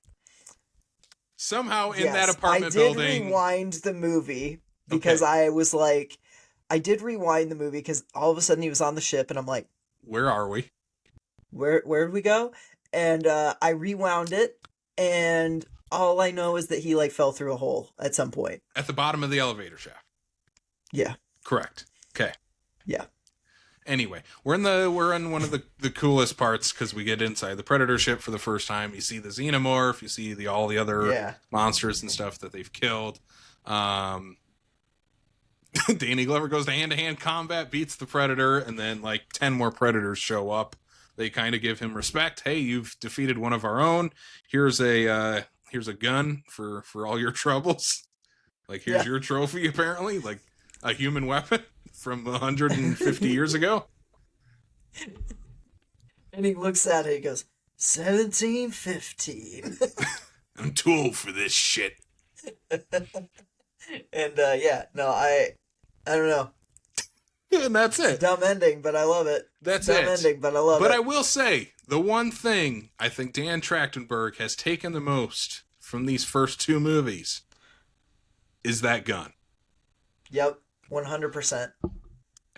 Somehow in Yes, that apartment I did building. rewind the movie because Okay. I was like, I did rewind the movie because all of a sudden he was on the ship and I'm like, Where are we? where did we go? And I rewound it and all I know is that he like fell through a hole at some point. At the bottom of the elevator shaft. Yeah. Correct. Okay. Yeah. Anyway, we're in one of the coolest parts because we get inside the Predator ship for the first time. You see the xenomorph, you see all the other monsters and stuff that they've killed. Danny Glover goes to hand combat, beats the Predator, and then like 10 more Predators show up. They kind of give him respect. Hey, you've defeated one of our own. Here's a gun for all your troubles. Like, here's your trophy, apparently. Like, a human weapon from 150 years ago. And he looks at it and goes, 1715. I'm too old for this shit. And I don't know. And that's It's a it. dumb ending, but I love it. That's dumb it. ending, but I love it. But I will say, the one thing I think Dan Trachtenberg has taken the most from these first two movies is that gun. Yep, 100%.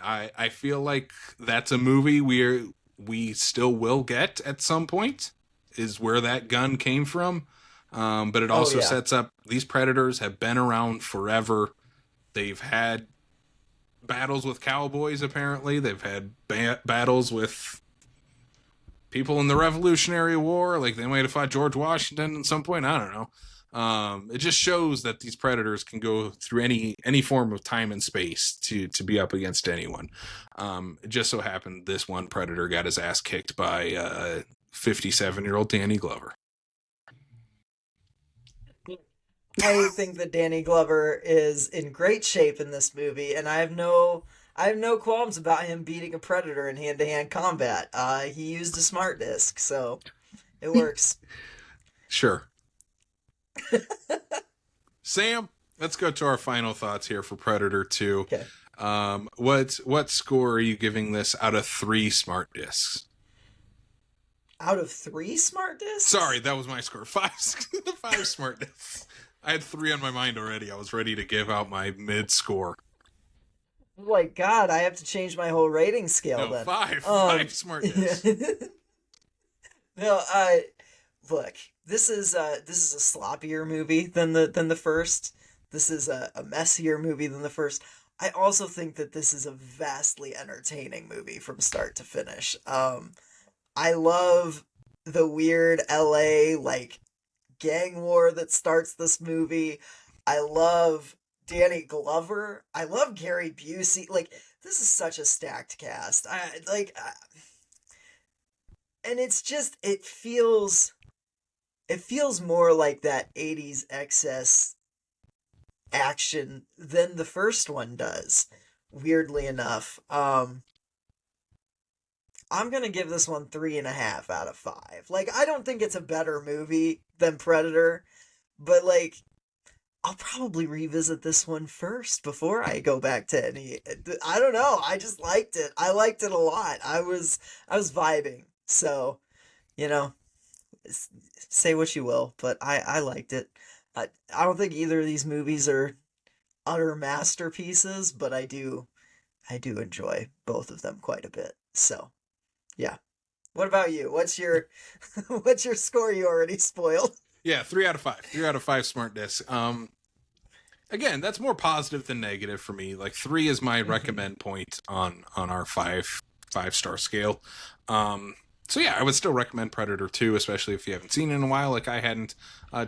I feel like that's a movie we still will get at some point, is where that gun came from. But it also sets up, these Predators have been around forever. They've had battles with cowboys, apparently. They've had battles with people in the Revolutionary War. Like, they might have fought George Washington at some point. I don't know. It just shows that these Predators can go through any form of time and space to be up against anyone. It just so happened this one Predator got his ass kicked by 57-year-old Danny Glover. I think that Danny Glover is in great shape in this movie, and I have no qualms about him beating a Predator in hand-to-hand combat. He used a smart disc, so it works. Sure. Sam, let's go to our final thoughts here for Predator 2. Okay. What score are you giving this out of 3 smart discs? Out of 3 smart discs? Sorry, that was my score. 5 smart discs. I had 3 on my mind already. I was ready to give out my mid score. Oh my God, I have to change my whole rating scale No, then. 5 smart discs. No, look, this is a sloppier movie than the first. This is a messier movie than the first. I also think that this is a vastly entertaining movie from start to finish. I love the weird LA like gang war that starts this movie. I love Danny Glover. I love Gary Busey. Like, this is such a stacked cast. And it's just, it feels more like that 80s excess action than the first one does, weirdly enough. I'm gonna give this one 3.5 out of 5. Like, I don't think it's a better movie than Predator, but like, I'll probably revisit this one first before I go back to any. I don't know. I just liked it. I liked it a lot. I was vibing. So, say what you will, but I liked it. I don't think either of these movies are utter masterpieces, but I do enjoy both of them quite a bit. So, yeah. What about you? What's your score you already spoiled? Yeah, 3 out of 5. 3 out of 5 smart discs. Again, that's more positive than negative for me. Like, 3 is my recommend point on our 5-star scale. So yeah, I would still recommend Predator 2, especially if you haven't seen it in a while, like I hadn't,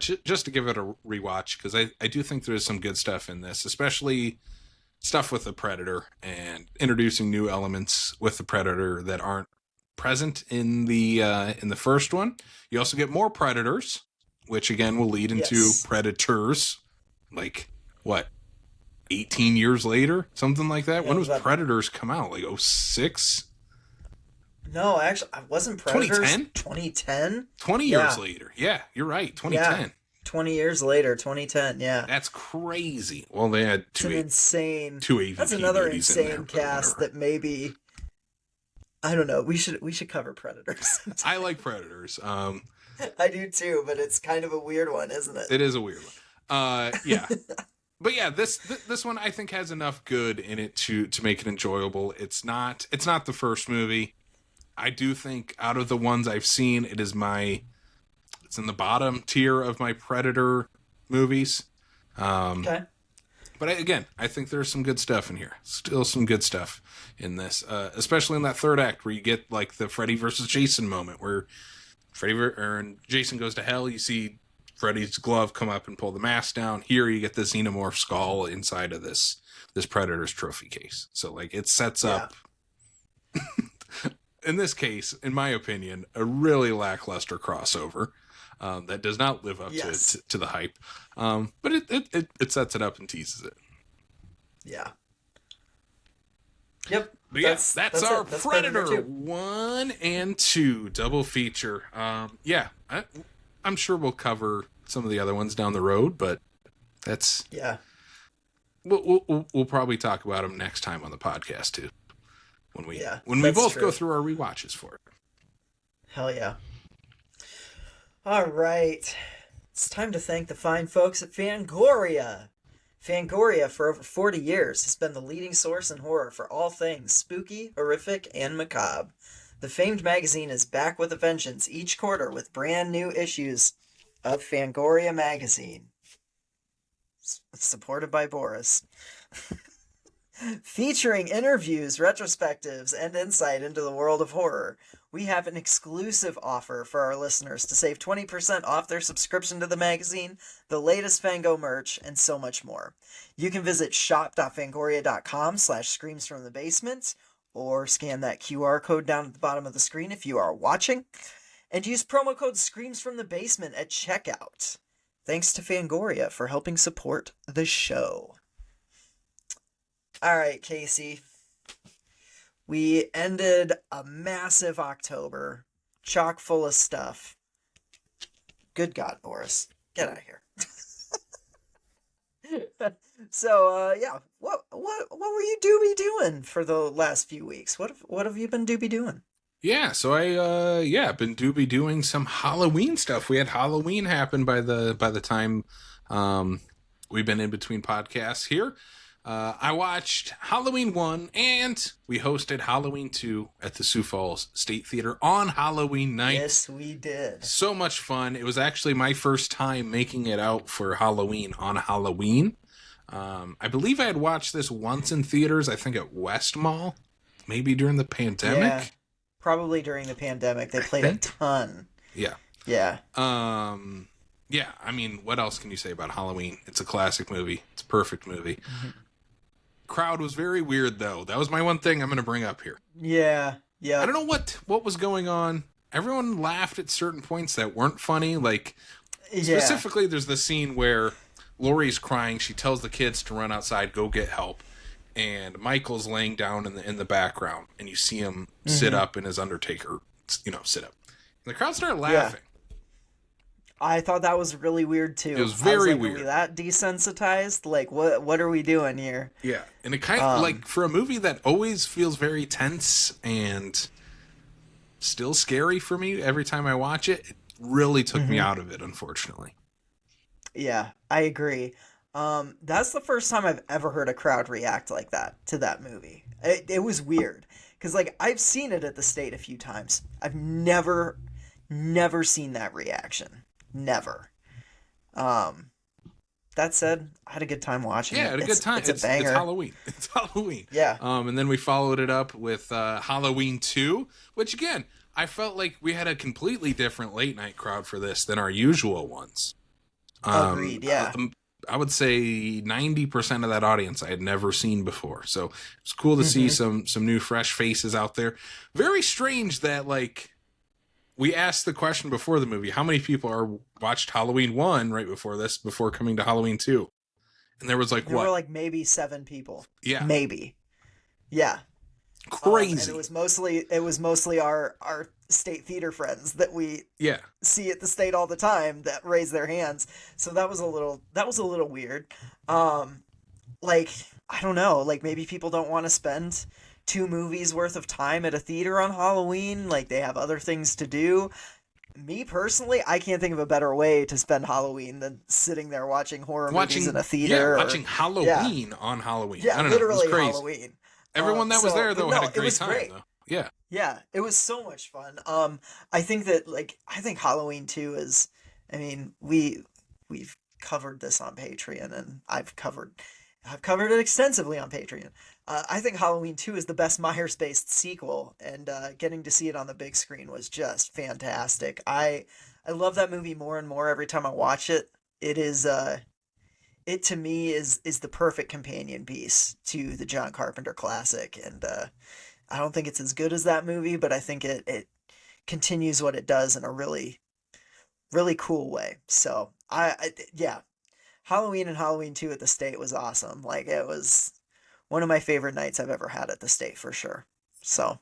just to give it a rewatch, because I do think there's some good stuff in this, especially stuff with the Predator and introducing new elements with the Predator that aren't present in the first one. You also get more Predators, which again will lead into Predators. Like, what? 18 years later, something like that. Yeah, When was Predators come out? Like 06? No, actually, I wasn't Predators 2010? 2010? 20 years later. Yeah, you're right. 2010. Yeah, 20 years later, 2010. Yeah, That's crazy. Well, they had it's an insane. two AVP That's another movies in insane there, cast that maybe. I don't know. We should cover Predators. I like Predators. I do too, but it's kind of a weird one, isn't it? It is a weird one. Yeah. But yeah, this one I think has enough good in it to make it enjoyable. It's not the first movie. I do think out of the ones I've seen, it's in the bottom tier of my Predator movies. Okay. But I think there's some good stuff in here. Still some good stuff in this, especially in that third act where you get like the Freddy versus Jason moment where Jason goes to hell. You see Freddy's glove come up and pull the mask down. Here you get the xenomorph skull inside of this Predator's trophy case. So like it sets up, in this case, in my opinion, a really lackluster crossover that does not live up to the hype. But it sets it up and teases it. Yeah. Yep. But that's our Predator 1 and 2 double feature. I'm sure we'll cover some of the other ones down the road, but that's we'll probably talk about them next time on the podcast too. When we both go through our rewatches for it. Hell yeah. All right. It's time to thank the fine folks at Fangoria. Fangoria, for over 40 years, has been the leading source in horror for all things spooky, horrific, and macabre. The famed magazine is back with a vengeance each quarter with brand new issues of Fangoria magazine. Supported by Boris. Featuring interviews, retrospectives, and insight into the world of horror, we have an exclusive offer for our listeners to save 20% off their subscription to the magazine, the latest Fango merch, and so much more. You can visit shop.fangoria.com/screamsfromthebasement or scan that QR code down at the bottom of the screen if you are watching, and use promo code SCREAMSFROMTHEBASEMENT at checkout. Thanks to Fangoria for helping support the show. All right, Casey. We ended a massive October, chock full of stuff. Good God, Boris, get out of here. So, what were you doobie doing for the last few weeks? What have you been doobie doing? Yeah, so I've been doobie doing some Halloween stuff. We had Halloween happen by the time we've been in between podcasts here. I watched Halloween 1 and we hosted Halloween 2 at the Sioux Falls State Theater on Halloween night. Yes, we did. So much fun. It was actually my first time making it out for Halloween on Halloween. I believe I had watched this once in theaters, I think at West Mall, maybe during the pandemic. Yeah, probably during the pandemic. They played a ton. Yeah. Yeah. Yeah, I mean, what else can you say about Halloween? It's a classic movie. It's a perfect movie. Mm-hmm. Crowd was very weird, though. That was my one thing I'm going to bring up here. Yeah. I don't know what was going on. Everyone laughed at certain points that weren't funny. Like, specifically, there's the scene where Laurie's crying. She tells the kids to run outside, go get help. And Michael's laying down in the background. And you see him sit up in his Undertaker, sit up. And the crowd started laughing. I thought that was really weird too. It was very weird. Are we that desensitized? Like, what are we doing here? Yeah, and it kind of like for a movie that always feels very tense and still scary for me every time I watch it, it really took me out of it, unfortunately. Yeah, I agree. That's the first time I've ever heard a crowd react like that to that movie. It was weird because like I've seen it at the State a few times. I've never seen that reaction. Never. That said, I had a good time watching it. Yeah, I had a good time. It's a banger. It's Halloween. It's Halloween. Yeah. And then we followed it up with Halloween 2, which again, I felt like we had a completely different late night crowd for this than our usual ones. Agreed, yeah. I would say 90% of that audience I had never seen before. So it was cool to see some new fresh faces out there. Very strange that like we asked the question before the movie, how many people watched Halloween 1 right before this, before coming to Halloween 2? And there was like There what? were like maybe 7 people. Yeah. Maybe. Yeah. Crazy. And it was mostly our state theater friends that we Yeah. see at the state all the time that raise their hands. So that was a little weird. Um, like I don't know, like maybe people don't want to spend 2 movies worth of time at a theater on Halloween. Like they have other things to do. Me personally, I can't think of a better way to spend Halloween than sitting there watching horror movies in a theater. Yeah, watching Halloween on Halloween. Yeah, I don't know. It was literally crazy. Halloween. Everyone that was there though had a it great was time great. though. Yeah. Yeah, it was so much fun. I think that I think Halloween 2 is. I mean, we've covered this on Patreon, and I've covered it extensively on Patreon. I think Halloween 2 is the best Myers-based sequel, and getting to see it on the big screen was just fantastic. I love that movie more and more every time I watch it. It is it to me is the perfect companion piece to the John Carpenter classic, and I don't think it's as good as that movie, but I think it continues what it does in a really really cool way. So yeah, Halloween and Halloween 2 at the state was awesome. Like it was one of my favorite nights I've ever had at the state for sure. So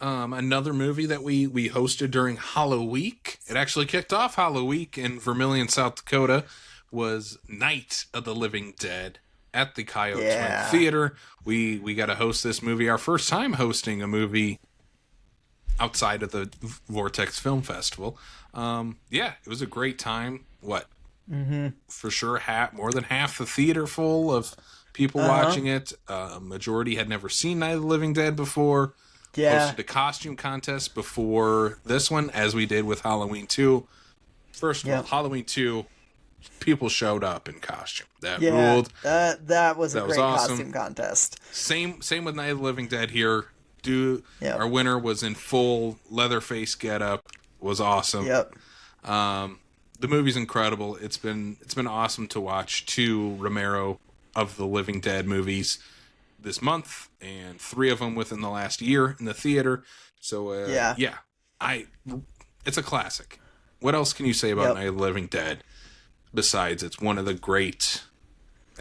another movie that we hosted during Halloween, it actually kicked off Halloween in Vermilion, South Dakota, was Night of the Living Dead at the Coyote Twin Theater. We got to host this movie, our first time hosting a movie outside of the Vortex Film Festival. Yeah, it was a great time. What? Mm-hmm. For sure, more than half the theater full of people watching it. Majority had never seen Night of the Living Dead before. yeah, Hosted a costume contest before this one, as we did with Halloween 2. First of all, Halloween 2, people showed up in costume. That ruled. That was a That was great awesome. costume contest. Same with Night of the Living Dead here. Yep. Our winner was in full Leatherface getup. Was awesome. Yep. The movie's incredible. It's been awesome to watch 2 Romero of the Living Dead movies this month, and 3 of them within the last year in the theater. So it's a classic. What else can you say about Night of the Living Dead besides it's one of the great?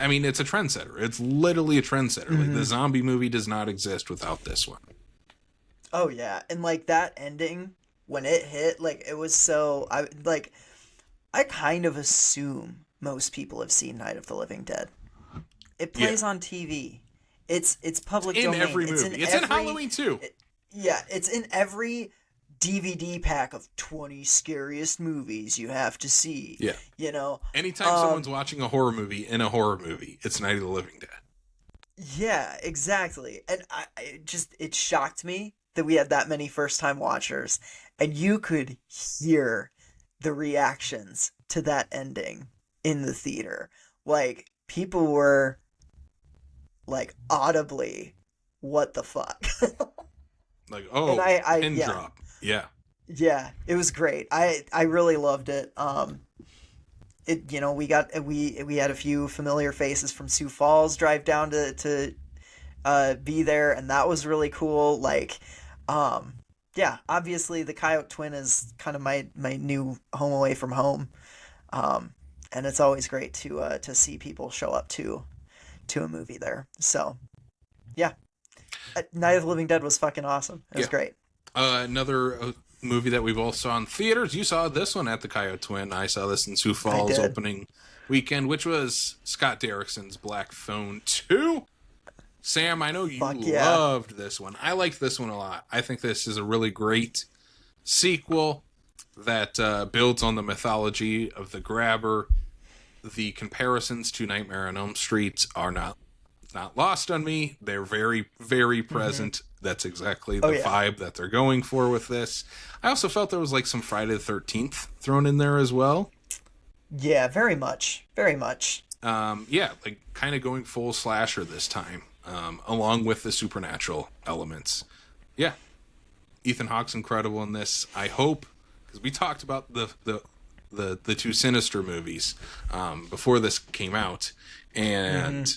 I mean, it's a trendsetter. It's literally a trendsetter. Mm-hmm. Like the zombie movie does not exist without this one. Oh yeah, and like that ending when it hit, like it was so I kind of assume most people have seen Night of the Living Dead. It plays on TV. It's public in domain. Every movie. It's in Halloween too. It's in every DVD pack of 20 scariest movies you have to see. Yeah. You know? Anytime someone's watching a horror movie in a horror movie, it's Night of the Living Dead. Yeah, exactly. And it shocked me that we had that many first-time watchers, and you could hear the reactions to that ending in the theater. Like, people were, like, audibly, what the fuck? Like, pin drop. Yeah. Yeah, it was great. I really loved it. We had a few familiar faces from Sioux Falls drive down to be there, and that was really cool. Like, obviously the Coyote Twin is kind of my new home away from home, and it's always great to see people show up to a movie there. So, yeah, Night of the Living Dead was fucking awesome. It was great. Another movie that we've all saw in theaters. You saw this one at the Coyote Twin. I saw this in Sioux Falls opening weekend, which was Scott Derrickson's Black Phone 2. Sam, I know you loved this one. I liked this one a lot. I think this is a really great sequel that builds on the mythology of the Grabber. The comparisons to Nightmare on Elm Street are not lost on me. They're very, very present. Mm-hmm. That's exactly the vibe that they're going for with this. I also felt there was like some Friday the 13th thrown in there as well. Yeah, very much. Very much. Like kind of going full slasher this time, along with the supernatural elements. Yeah. Ethan Hawke's incredible in this. I hope, because we talked about the 2 Sinister movies before this came out, and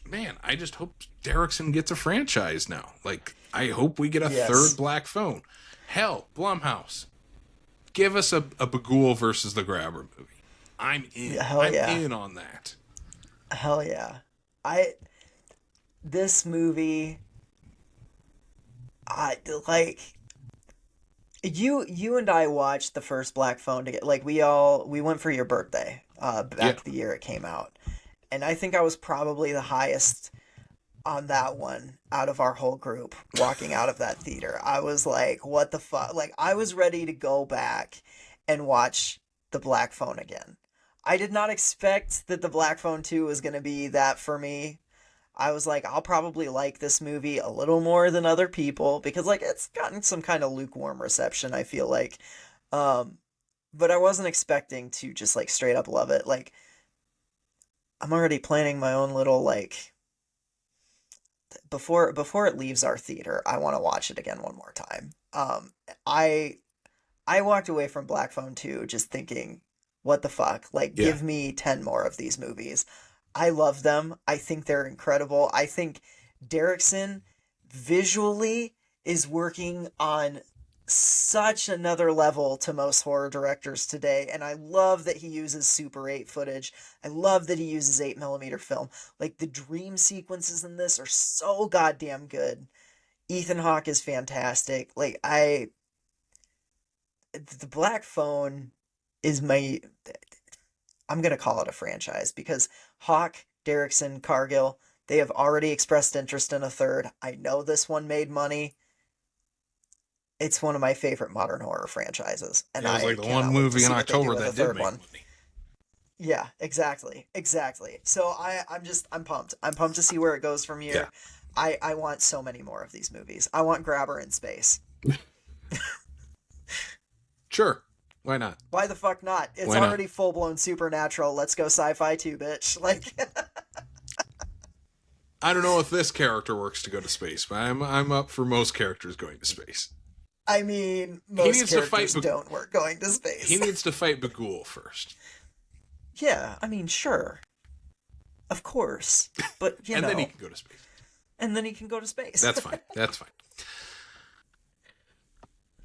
man, I just hope Derrickson gets a franchise now. Like, I hope we get a third Black Phone. Hell, Blumhouse, give us a Bagul versus the Grabber movie. I'm in. I'm in on that. Hell yeah. I this movie I like you and I watched the first Black Phone together. Like we went for your birthday Yeah. back the year it came out. And I think I was probably the highest on that one out of our whole group walking out of that theater. I was like, what the fuck? Like, I was ready to go back and watch The Black Phone again. I did not expect that The Black Phone 2 was going to be that for me. I was like, I'll probably like this movie a little more than other people because, like, it's gotten some kind of lukewarm reception, I feel like. Um, but I wasn't expecting to just, like, straight up love it. Like, I'm already planning my own little, like, before it leaves our theater, I want to watch it again one more time. I I walked away from Black Phone 2 just thinking, what the fuck? Like, Yeah. give me 10 more of these movies. I love them. I think they're incredible. I think Derrickson visually is working on such another level to most horror directors today, and I love that he uses Super 8 footage. I love that he uses 8mm film. Like, the dream sequences in this are so goddamn good. Ethan Hawke is fantastic. Like, the Black Phone is my, I'm gonna call it a franchise because Hawk, Derrickson, Cargill, they have already expressed interest in a third. I know this one made money. It's one of my favorite modern horror franchises, and It was I like the one cannot wait to movie in see what they do October with a that did third make one. money. Yeah, exactly, exactly. So I'm pumped. I'm pumped to see where it goes from Yeah. here. I want so many more of these movies. I want Grabber in space. Sure. Why not? Why the fuck not? It's Why not? already full blown supernatural. Let's go sci-fi too, bitch. Like, I don't know if this character works to go to space, but I'm up for most characters going to space. I mean, He most needs to fight. characters don't work going to space. He needs to fight Bagul first, Yeah, I mean, sure, of course, but and then he can go to space. and then he can go to space. That's fine. That's fine.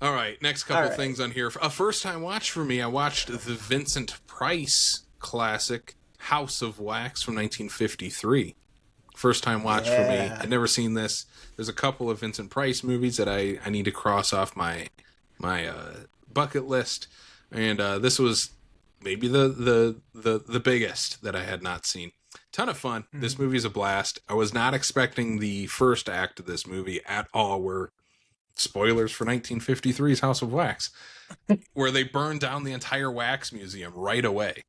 All right, next couple All right. things on here. A first-time watch for me. I watched the Vincent Price classic House of Wax from 1953. First time watch for me. Yeah. I'd never seen this. There's a couple of Vincent Price movies that I need to cross off my bucket list, and this was maybe the biggest that I had not seen. Ton of fun. This movie's a blast. I was not expecting the first act of this movie at all, where spoilers for 1953's House of Wax, where they burned down the entire wax museum right away.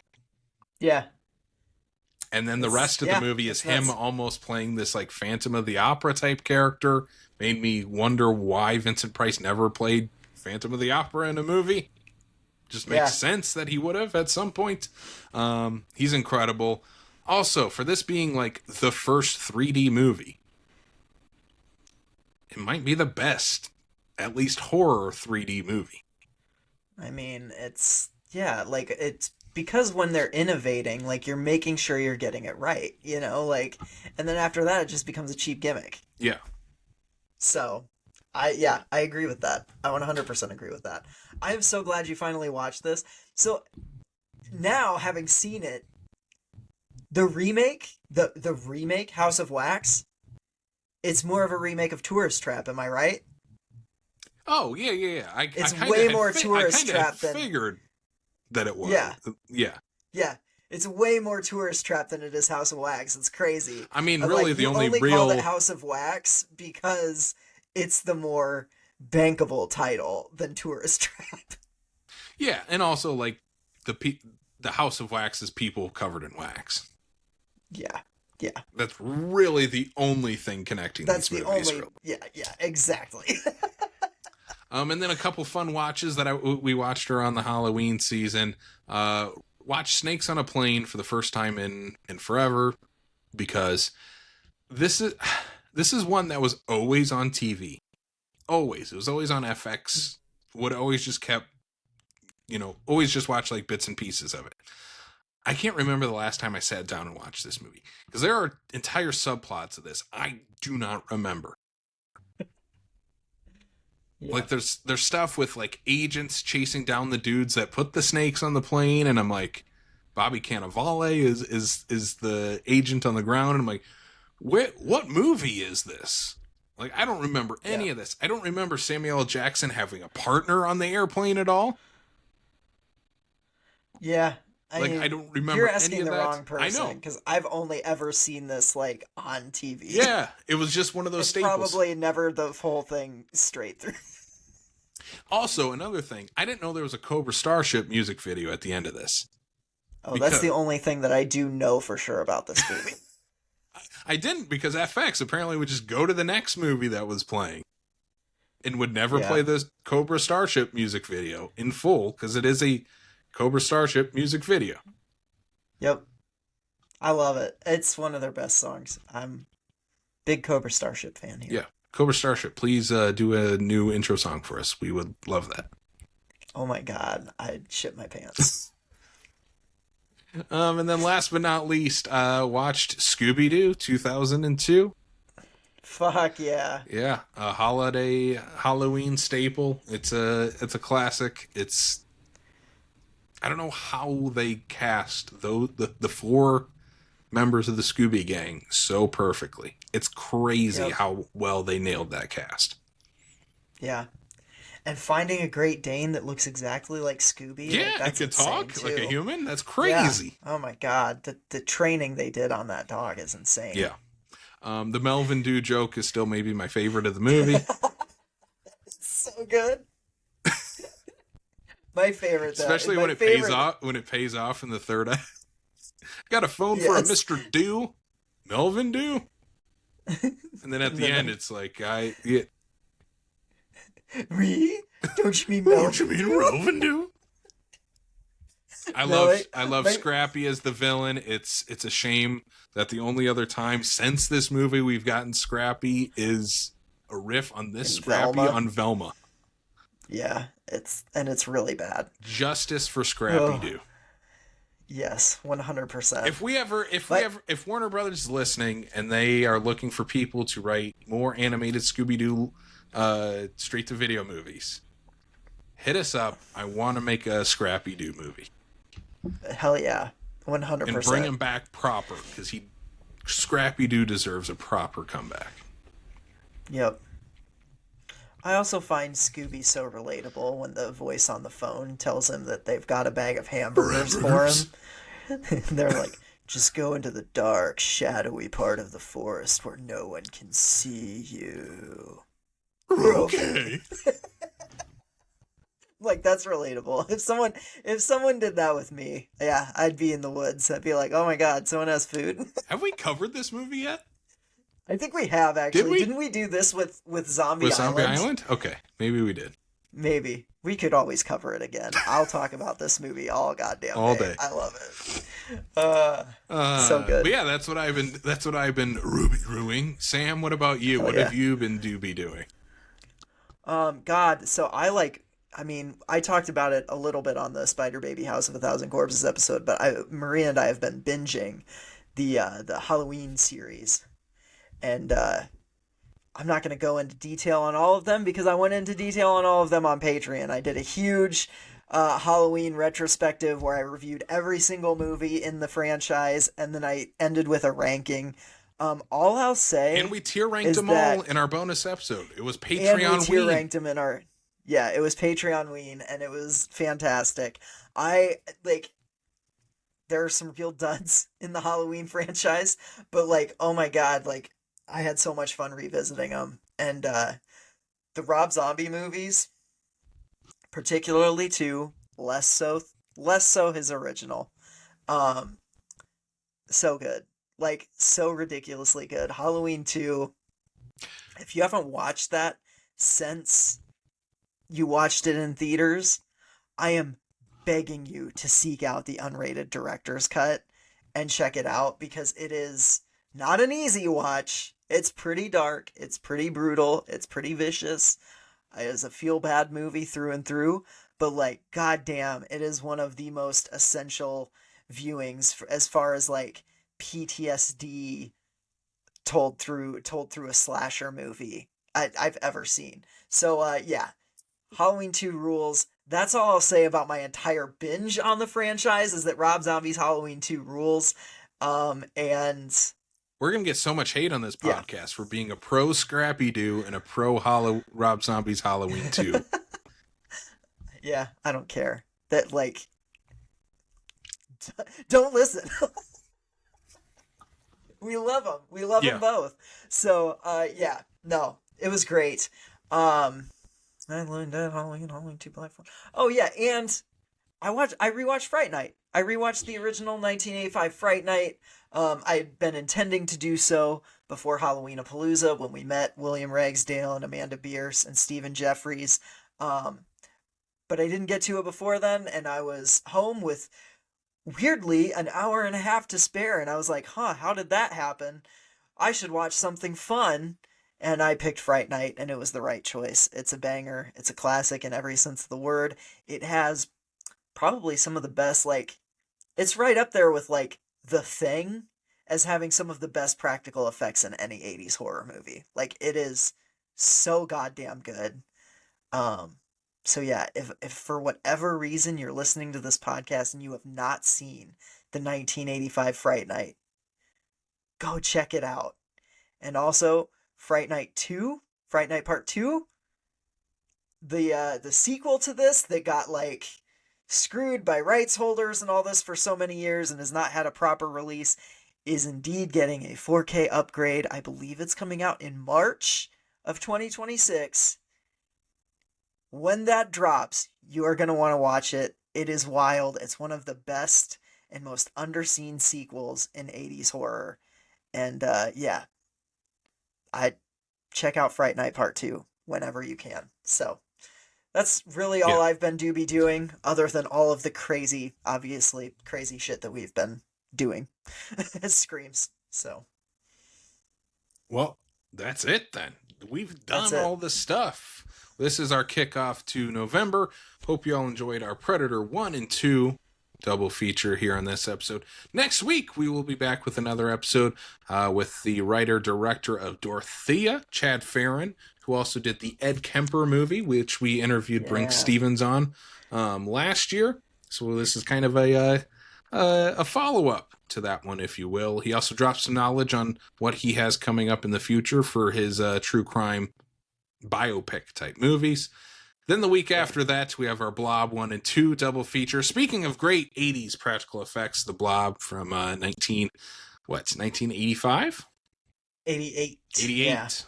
Yeah. And then the rest of the movie is him almost playing this like Phantom of the Opera type character. Made me wonder why Vincent Price never played Phantom of the Opera in a movie. Just makes sense that he would have at some point. He's incredible. Also, for this being like the first 3D movie, it might be the best, at least horror 3D movie. I mean, it's like it's because when they're innovating, like you're making sure you're getting it right, like, and then after that, it just becomes a cheap gimmick. Yeah. So, I agree with that. I 100% agree with that. I am so glad you finally watched this. So now, having seen it, the remake, the remake House of Wax, it's more of a remake of Tourist Trap. Am I right? Oh yeah. It's I way more Tourist I Trap than figured that it was. Yeah. Yeah. Yeah. It's way more Tourist Trap than it is House of Wax. It's crazy. I mean, And, really, like, the you only call real it House of Wax because it's the more bankable title than Tourist Trap. yeah, and also like the House of Wax is people covered in wax. Yeah. Yeah. That's really the only thing connecting That's these the movies. only. Really. Yeah, exactly. And then a couple fun watches that we watched around the Halloween season. Watched Snakes on a Plane for the first time in forever, because this is one that was always on TV. Always. It was always on FX. Would always just kept, always just watch like bits and pieces of it. I can't remember the last time I sat down and watched this movie, because there are entire subplots of this I do not remember. Yeah. Like there's stuff with like agents chasing down the dudes that put the snakes on the plane, and I'm like, Bobby Cannavale is the agent on the ground. And I'm like, what movie is this? Like, I don't remember any of this. I don't remember Samuel L. Jackson having a partner on the airplane at all. Yeah. I don't remember you're any asking of the that. wrong I know. person because I've only ever seen this like on TV. Yeah, it was just one of those It's staples. probably never the whole thing straight through. Also, another thing, I didn't know there was a Cobra Starship music video at the end of this. Oh, that's the only thing that I do know for sure about this movie. I didn't, because FX apparently would just go to the next movie that was playing and would never play the Cobra Starship music video in full, because it is a Cobra Starship music video. Yep. I love it. It's one of their best songs. I'm big Cobra Starship fan here. Yeah. Cobra Starship, please do a new intro song for us. We would love that. Oh my god, I'd shit my pants. And then last but not least, watched Scooby-Doo 2002. Fuck yeah. Yeah, a holiday Halloween staple. It's a classic. I don't know how they cast the four members of the Scooby Gang so perfectly. It's crazy how well they nailed that cast. Yeah. And finding a Great Dane that looks exactly like Scooby. Yeah, like, it could talk too. like a human. That's crazy. Yeah. Oh my god, the training they did on that dog is insane. Yeah. The Melvin Dew joke is still maybe my favorite of the movie. It's so good. My favorite, especially when it pays off. When it pays off in the third act. Got a phone for a Mr. Dew, Melvin Dew, and then at the end it's like, Don't you mean Melvin? Don't you mean Melvin Dew? I love Scrappy as the villain. It's a shame that the only other time since this movie we've gotten Scrappy is a riff on this Scrappy Velma. on Velma. Yeah, it's really bad. Justice for Scrappy Doo. Yes, 100%. If Warner Brothers is listening and they are looking for people to write more animated Scooby-Doo straight to video movies, hit us up. I want to make a Scrappy Doo movie. Hell yeah, 100%. And bring him back proper, because Scrappy Doo deserves a proper comeback. Yep. I also find Scooby so relatable when the voice on the phone tells him that they've got a bag of hamburgers for him. They're like, just go into the dark, shadowy part of the forest where no one can see you. Okay. Like, that's relatable. If someone did that with me, yeah, I'd be in the woods. I'd be like, oh my god, someone has food. Have we covered this movie yet? I think we have, actually. Did we? Didn't we do this with Zombie Island? With Zombie Island? Okay, maybe we did. Maybe. We could always cover it again. I'll talk about this movie all goddamn all day. I love it. So good. But yeah, that's what I've been ruby-rooing. Sam, what about you? What have you been doing? God, so I talked about it a little bit on the Spider Baby House of a Thousand Corpses episode, but Maria and I have been binging the Halloween series. And I'm not going to go into detail on all of them because I went into detail on all of them on Patreon. I did a huge Halloween retrospective where I reviewed every single movie in the franchise, and then I ended with a ranking. All I'll say, and we tier ranked them all in our bonus episode. It was Patreon. And we tier ranked them in our it was Patreon Ween, and it was fantastic. There are some real duds in the Halloween franchise, but oh my god, I had so much fun revisiting them. And the Rob Zombie movies, particularly two, less so his original. So good. So ridiculously good. Halloween 2, if you haven't watched that since you watched it in theaters, I am begging you to seek out the unrated director's cut and check it out, because it is not an easy watch. It's pretty dark, it's pretty brutal, it's pretty vicious. It is a feel-bad movie through and through, but goddamn, it is one of the most essential viewings as far as PTSD told through a slasher movie I've ever seen. So yeah, Halloween 2 rules. that's all I'll say about my entire binge on the franchise, is that Rob Zombie's Halloween 2 rules. And We're going to get so much hate on this yeah. podcast for being a pro Scrappy Doo and a pro Rob Zombie's Halloween 2. Yeah, I don't care. That, like, don't listen. We love them. We love them both. So, yeah, no, it was great. I learned that Halloween 2 platform. Oh yeah, and I rewatched Fright Night. I rewatched the original 1985 Fright Night. I'd been intending to do so before Halloween-a-Palooza when we met William Ragsdale and Amanda Bierce and Stephen Jeffries. But I didn't get to it before then, and I was home with, weirdly, an hour and a half to spare, and I was like, how did that happen? I should watch something fun. And I picked Fright Night, and it was the right choice. It's a banger. It's a classic in every sense of the word. It has probably some of the best, like, it's right up there with, like, The Thing as having some of the best practical effects in any 80s horror movie. Like, it is so goddamn good. So yeah, if for whatever reason you're listening to this podcast and you have not seen the 1985 Fright Night, go check it out. And also, Fright Night 2, Fright Night Part 2, the sequel to this that got, like, screwed by rights holders and all this for so many years and has not had a proper release, is indeed getting a 4K upgrade. I believe it's coming out in March of 2026. When that drops, you are going to want to watch it. It is wild. It's one of the best and most underseen sequels in 80s horror. And yeah, I check out Fright Night Part 2 whenever you can. So that's really all I've been doing, other than all of the crazy, obviously crazy shit that we've been doing as Screams. So, well, that's it then. We've done all the stuff. This is our kickoff to November. Hope you all enjoyed our Predator 1 and 2 double feature here on this episode. Next week, we will be back with another episode with the writer-director of Dorothea, Chad Farron, who also did the Ed Kemper movie, which we interviewed Brink Stevens on last year. So this is kind of a follow-up to that one, if you will. He also dropped some knowledge on what he has coming up in the future for his true crime biopic type movies. Then the week after that, we have our Blob 1 and 2 double feature. Speaking of great 80s practical effects, the Blob from 1985? 88. 88.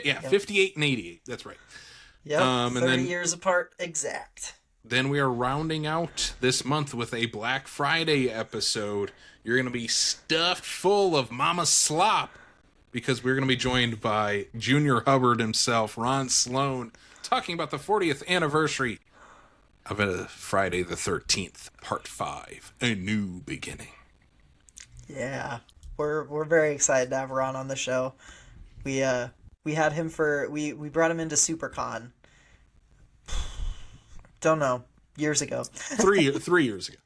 Yeah, 58 and 88. That's right. Yep, 30 years apart, exact. Then we are rounding out this month with a Black Friday episode. You're going to be stuffed full of Mama Slop, because we're going to be joined by Junior Hubbard himself, Ron Sloan, talking about the 40th anniversary of Friday the 13th, Part 5, A New Beginning. Yeah, we're very excited to have Ron on the show. We had him we brought him into SuperCon. Don't know, years ago. 3 years ago.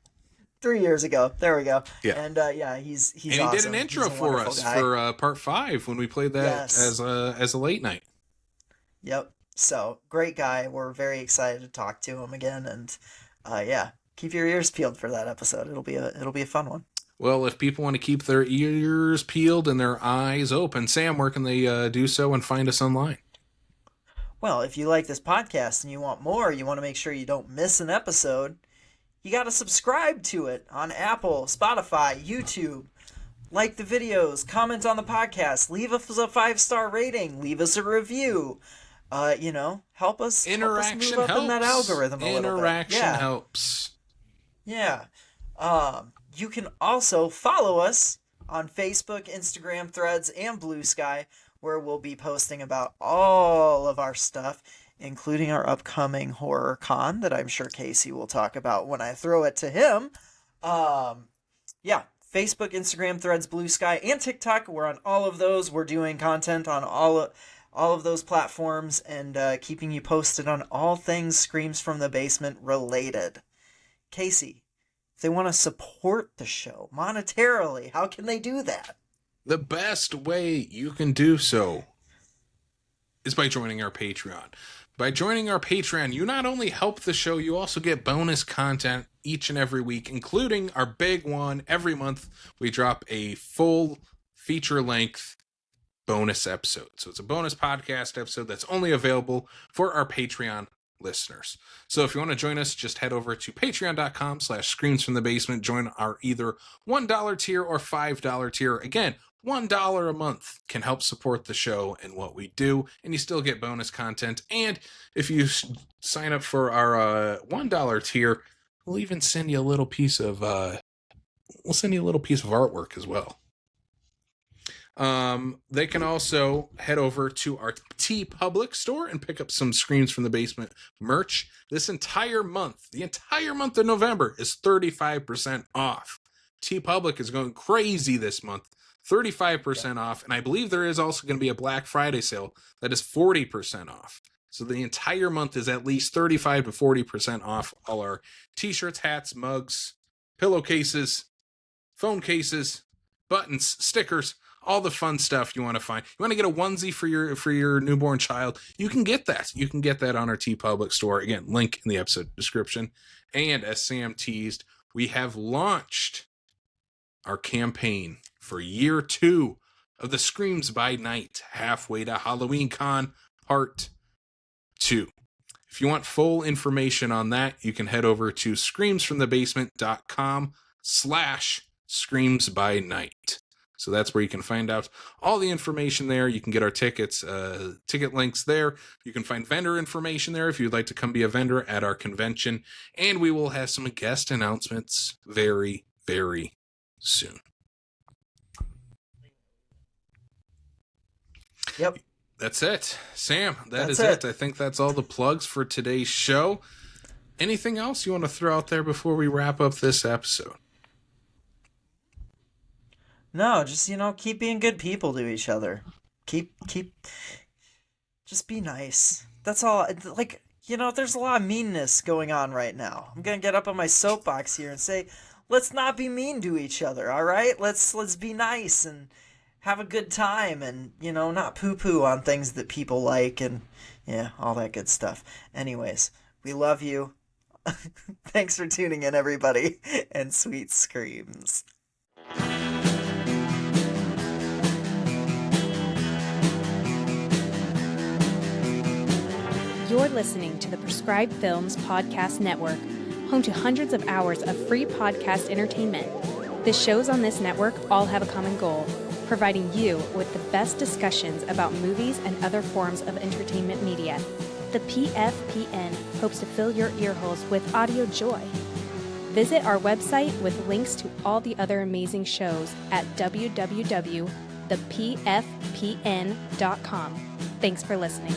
3 years ago. There we go. Yeah. And yeah, he's and he awesome. did an intro for us for Part 5 when we played that as a late night. Yep. So, great guy. We're very excited to talk to him again, and yeah, keep your ears peeled for that episode. It'll be a fun one. Well, if people want to keep their ears peeled and their eyes open, Sam, where can they do so and find us online? Well, if you like this podcast and you want more, you want to make sure you don't miss an episode, you got to subscribe to it on Apple, Spotify, YouTube. Like the videos, comment on the podcast, leave us a 5-star rating, leave us a review. Help us move up in that algorithm a little bit. Interaction helps. Yeah. You can also follow us on Facebook, Instagram, Threads, and Blue Sky, where we'll be posting about all of our stuff, including our upcoming horror con that I'm sure Casey will talk about when I throw it to him. Yeah, Facebook, Instagram, Threads, Blue Sky, and TikTok. We're on all of those. We're doing content on all of those platforms and keeping you posted on all things Screams from the Basement related. Casey, if they want to support the show monetarily, how can they do that? The best way you can do so is by joining our Patreon. By joining our Patreon, you not only help the show, you also get bonus content each and every week, including our big one. Every month, we drop a full feature-length bonus episode. So it's a bonus podcast episode that's only available for our Patreon listeners. So if you want to join us, just head over to patreon.com/screamsfromthebasement. Join our either $1 tier or $5 tier. Again, $1 a month can help support the show and what we do, and you still get bonus content. And if you sign up for our $1 tier, we'll even send you a little piece of artwork as well. They can also head over to our TeePublic store and pick up some Screams from the Basement merch. This entire month, the entire month of November, is 35% off. TeePublic is going crazy this month. 35% off, and I believe there is also going to be a Black Friday sale that is 40% off. So the entire month is at least 35 to 40% off all our t-shirts, hats, mugs, pillowcases, phone cases, buttons, stickers, all the fun stuff you want to find. You want to get a onesie for your newborn child, you can get that. You can get that on our TeePublic store. Again, link in the episode description. And as Sam teased, we have launched our campaign for year 2 of the Screams by Night, Halfway to Halloween Con Part 2. If you want full information on that, you can head over to screamsfromthebasement.com/screamsbynight. So that's where you can find out all the information there. You can get our tickets, ticket links there. You can find vendor information there if you'd like to come be a vendor at our convention. And we will have some guest announcements very, very soon. Yep. That's it. Sam, that's it. I think that's all the plugs for today's show. Anything else you want to throw out there before we wrap up this episode? No, just, keep being good people to each other. Just be nice. That's all. Like, there's a lot of meanness going on right now. I'm going to get up on my soapbox here and say, let's not be mean to each other, all right? Let's be nice and have a good time and, not poo-poo on things that people like and, all that good stuff. Anyways, we love you. Thanks for tuning in, everybody, and sweet screams. You're listening to the Prescribed Films Podcast Network, home to hundreds of hours of free podcast entertainment. The shows on this network all have a common goal: providing you with the best discussions about movies and other forms of entertainment media. The PFPN hopes to fill your earholes with audio joy. Visit our website with links to all the other amazing shows at www.thepfpn.com. Thanks for listening.